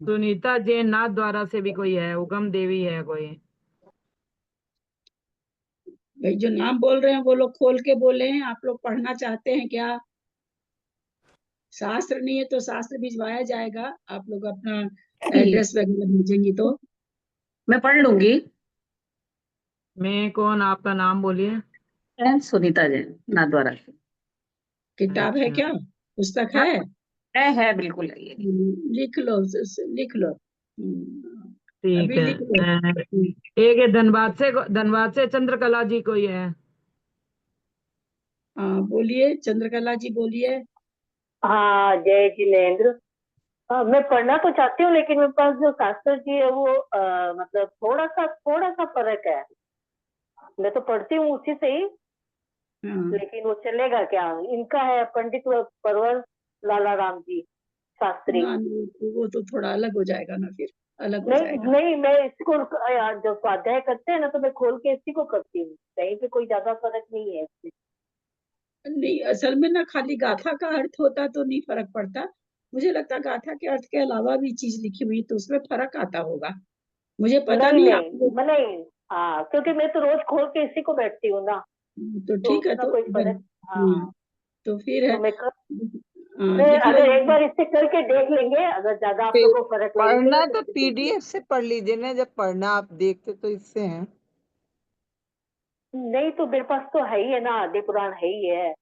सुनीता जैन नाथ द्वारा से भी कोई है, उगम देवी है कोई। भाई जो नाम बोल रहे हैं वो लोग खोल के बोले हैं। आप लोग पढ़ना चाहते हैं क्या? शास्त्र नहीं है तो शास्त्र भिजवाया जाएगा। आप लोग अपना एड्रेस वगैरह भेजेंगी तो मैं पढ़ लूंगी। मैं कौन, आपका नाम बोलिए। सुनीता जैन नाथद्वारा से। किताब है अच्छा क्या? पुस्तक हाँ है? बिल्कुल है ये। लिख लो, लिख लो। ठीक अभी है। लिख लो। एक है धनबाद से चंद्रकला जी कोई है। हाँ, बोलिए चंद्रकला जी, बोलिए। हाँ जय जिनेन्द्र। मैं पढ़ना तो चाहती हूँ लेकिन मेरे पास जो शास्त्र जी है वो मतलब थोड़ा सा फर्क है। मैं तो पढ़ती हूँ उसी से ही, लेकिन वो चलेगा क्या? इनका है पंडित परवर लाला राम जी शास्त्री। ना, वो तो थोड़ा अलग हो जाएगा ना, फिर अलग हो नहीं जाएगा। नहीं, मैं इसको जो स्वाध्याय करते हैं ना तो मैं खोल के इसी को करती हूँ, कहीं पे कोई ज्यादा फर्क नहीं है इसमें। नहीं, असल में ना खाली गाथा का अर्थ होता तो नहीं फर्क पड़ता। मुझे लगता गाथा के अर्थ के अलावा भी चीज लिखी हुई तो उसमें फर्क आता होगा। मुझे पता नहीं नहीं। नहीं आप नहीं, हाँ क्योंकि मैं तो रोज खोल के इसी को बैठती हूँ ना, तो तो ठीक है, उसका तो कोई फर्क। हाँ तो फिर है। तो मैं कर लिख लो अगर एक बार इससे करके देख लेंगे, अगर ज्यादा आप लोगों को फर्क लगेगा पढ़ना तो तो फिर देख पीडीएफ से पढ़ लीजिए ना, जब पढ़ना आप देखते तो इससे हैं। नहीं तो मेरे पास तो है ही है ना, आदि पुराण है ही है,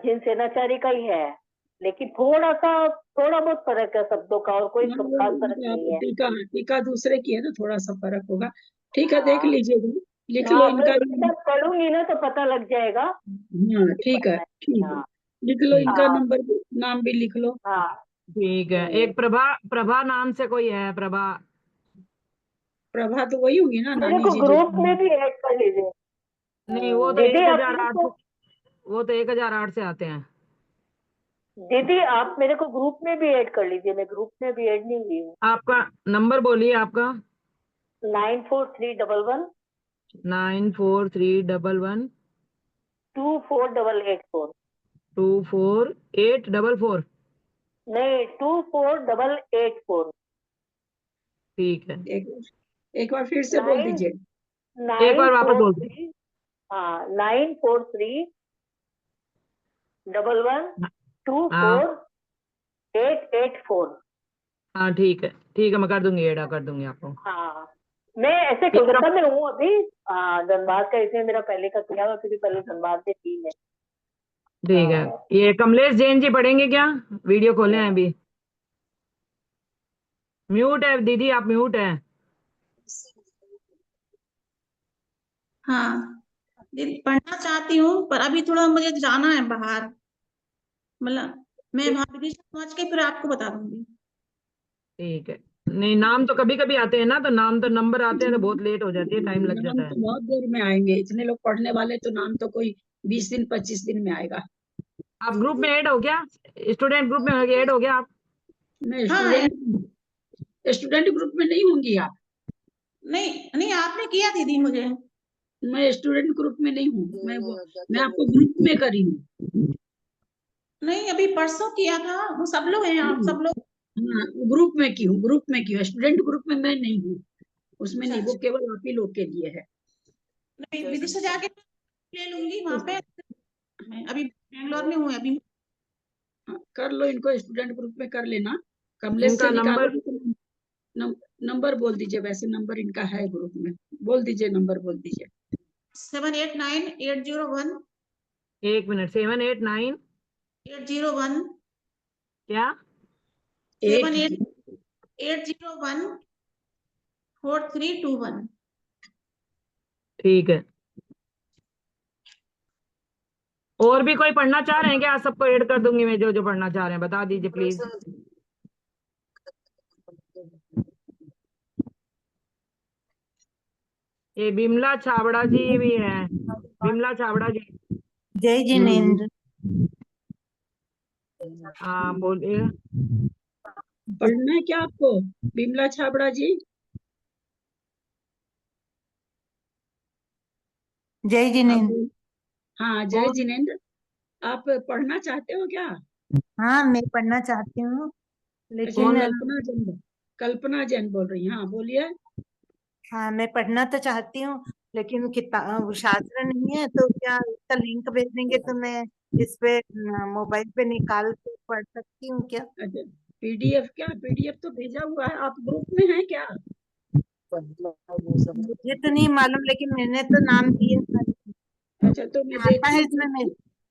जिन सेनाचारी का ही है, लेकिन थोड़ा बहुत फर्क है शब्दों का, और कोई खास फर्क नहीं है। टीका टीका दूसरे की है तो थोड़ा सा फर्क होगा। ठीक है, देख लीजिएगा, लिख लो हाँ, इनका मैं एक बार पढ़ूंगी ना तो पता लग जाएगा। हाँ ठीक है, ठीक है, हाँ लिख लो इनका हाँ नंबर भी, नाम भी लिख लो। हाँ। ठीक है। एक प्रभा नाम से कोई है, प्रभा। प्रभा तो वही होंगी ना, मेरे नानी को जी जो। ग्रुप में भी ऐड कर लीजिए। नहीं, वो तो दीदी आप 1008 मेरे को वो तो 1008 से आते हैं। दीदी आप मेरे को ग्रुप में भी ऐड कर लीजिए, मैं ग्रुप में भी ऐड नहीं हुई हूँ। आपका नंबर बोलिए आपका। 9431 9431 24884। 24844। नहीं 24884। ठीक है, एक बार फिर से बोल दीजिए। एक बार वापस बोल दो। 943 हाँ 943 11 हाँ 24884। हाँ, ठीक है, मैं कर दूंगी, ऐड कर दूंगी आपको। हाँ मैं ऐसे कोलकाता में हूँ अभी, धनबाद का इसमें मेरा पहले का किया हुआ, क्योंकि पहले धनबाद में थी मैं। ठीक है। ये कमलेश जैन जी पढ़ेंगे क्या? वीडियो खोले हैं अभी। म्यूट है दीदी, आप म्यूट है। हाँ दीदी, पढ़ना चाहती हूँ पर अभी थोड़ा मुझे जाना है बाहर, मतलब मैं वहां विदिशा पहुंच के फिर आपको बता दूंगी। ठीक है। नहीं, नाम तो कभी कभी आते हैं ना, तो नाम तो नंबर आते हैं तो बहुत लेट हो जाती है, टाइम लग नाम जाता है। तो बहुत देर में आएंगे, इतने लोग पढ़ने वाले, तो नाम तो कोई 20 दिन 25 दिन में आएगा। आप ग्रुप में ऐड हो क्या? स्टूडेंट ग्रुप में ऐड हो गया आप? नहीं, हाँ स्टूडेंट ग्रुप में नहीं होंगी आप। नहीं नहीं, आपने किया दीदी मुझे। मैं स्टूडेंट ग्रुप में नहीं हूँ, मैं आपको ग्रुप में करी हूँ। नहीं अभी परसों किया था, वो सब लोग हैं, आप सब लोग। हाँ, ग्रुप में की हूँ, ग्रुप में की हूँ, स्टूडेंट ग्रुप में मैं नहीं हूँ, उसमें नहीं, वो अच्छा, केवल आप ही लोग के लिए है। नहीं विदिशा जाके ले लूंगी वहां पे, मैं अभी बेंगलोर में हूँ अभी। हाँ, कर लो, इनको स्टूडेंट ग्रुप में कर लेना। कमलेश से इनका नंबर निकालोगे तो नंबर बोल दीजिए, वैसे नंबर इनका है ग्रुप में, बोल दीजिए, नंबर बोल दीजिए। 789801 1 मिनट, 789 801 क्या? 7801 4321। ठीक है। और भी कोई पढ़ना चाह रहे हैं क्या? सबको ऐड कर दूंगी मैं, जो जो पढ़ना चाह रहे हैं बता दीजिए प्लीज। ये बिमला छाबड़ा जी भी है, बिमला छाबड़ा जी। जय जिनेन्द्र। हाँ बोलिए। पढ़ना है क्या आपको, बिमला छाबड़ा जी? जय जिनेन्द्र। हाँ, जय जिनेन्द्र, आप पढ़ना चाहते हो क्या? हाँ मैं पढ़ना चाहती हूँ, अच्छा, लेकिन कल्पना जैन बोल रही हैं, हाँ बोलिए। हाँ मैं पढ़ना तो चाहती हूँ, लेकिन किताब शास्त्र नहीं है, तो क्या इसका लिंक भेज देंगे तो मैं इस पे मोबाइल पे निकाल के पढ़ सकती हूँ क्या? अच्छा, पीडीएफ क्या? पीडीएफ तो भेजा हुआ है, आप ग्रुप में हैं क्या? मुझे तो नहीं मालूम, लेकिन मैंने तो नाम दिया था। अच्छा, तो मैं आता देखती है हूँ इसमें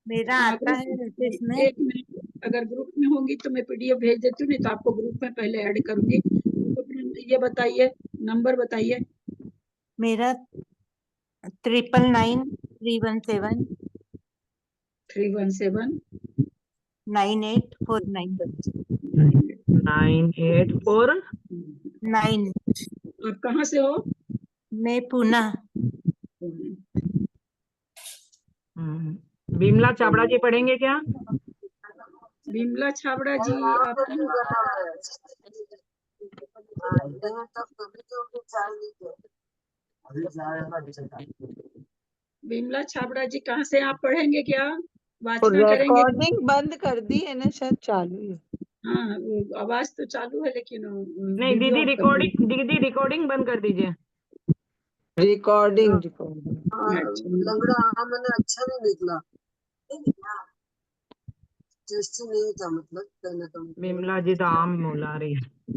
मेरा हाँ, आता है वैसे इसमें। एक मिनट, अगर ग्रुप में होंगी तो मैं पीडीएफ भेज देती हूँ, नहीं तो आपको ग्रुप में पहले ऐड करूंगी। तो ये बताइए, नंबर बताइए। मेरा 999317 317 9849 9849। आप कहाँ से हो? मैं पूना। बिमला छाबड़ा जी पढ़ेंगे क्या? बिमला छाबड़ा जी आप बिमला छाबड़ा जी कहाँ से, आप पढ़ेंगे क्या, वाचना करेंगे? रिकॉर्डिंग बंद कर दी है ना, शायद चालू है। हाँ, वो आवाज तो चालू है, लेकिन नहीं वीडियो दीदी, रिकॉर्डिंग बंद कर दीजिए। रिकॉर्डिंग अच्छा, लंगड़ा मैंने अच्छा नहीं निकला। टेस्टी नहीं होता मतलब कहने का मतलब विमला जी तो आम ही मुला रही है।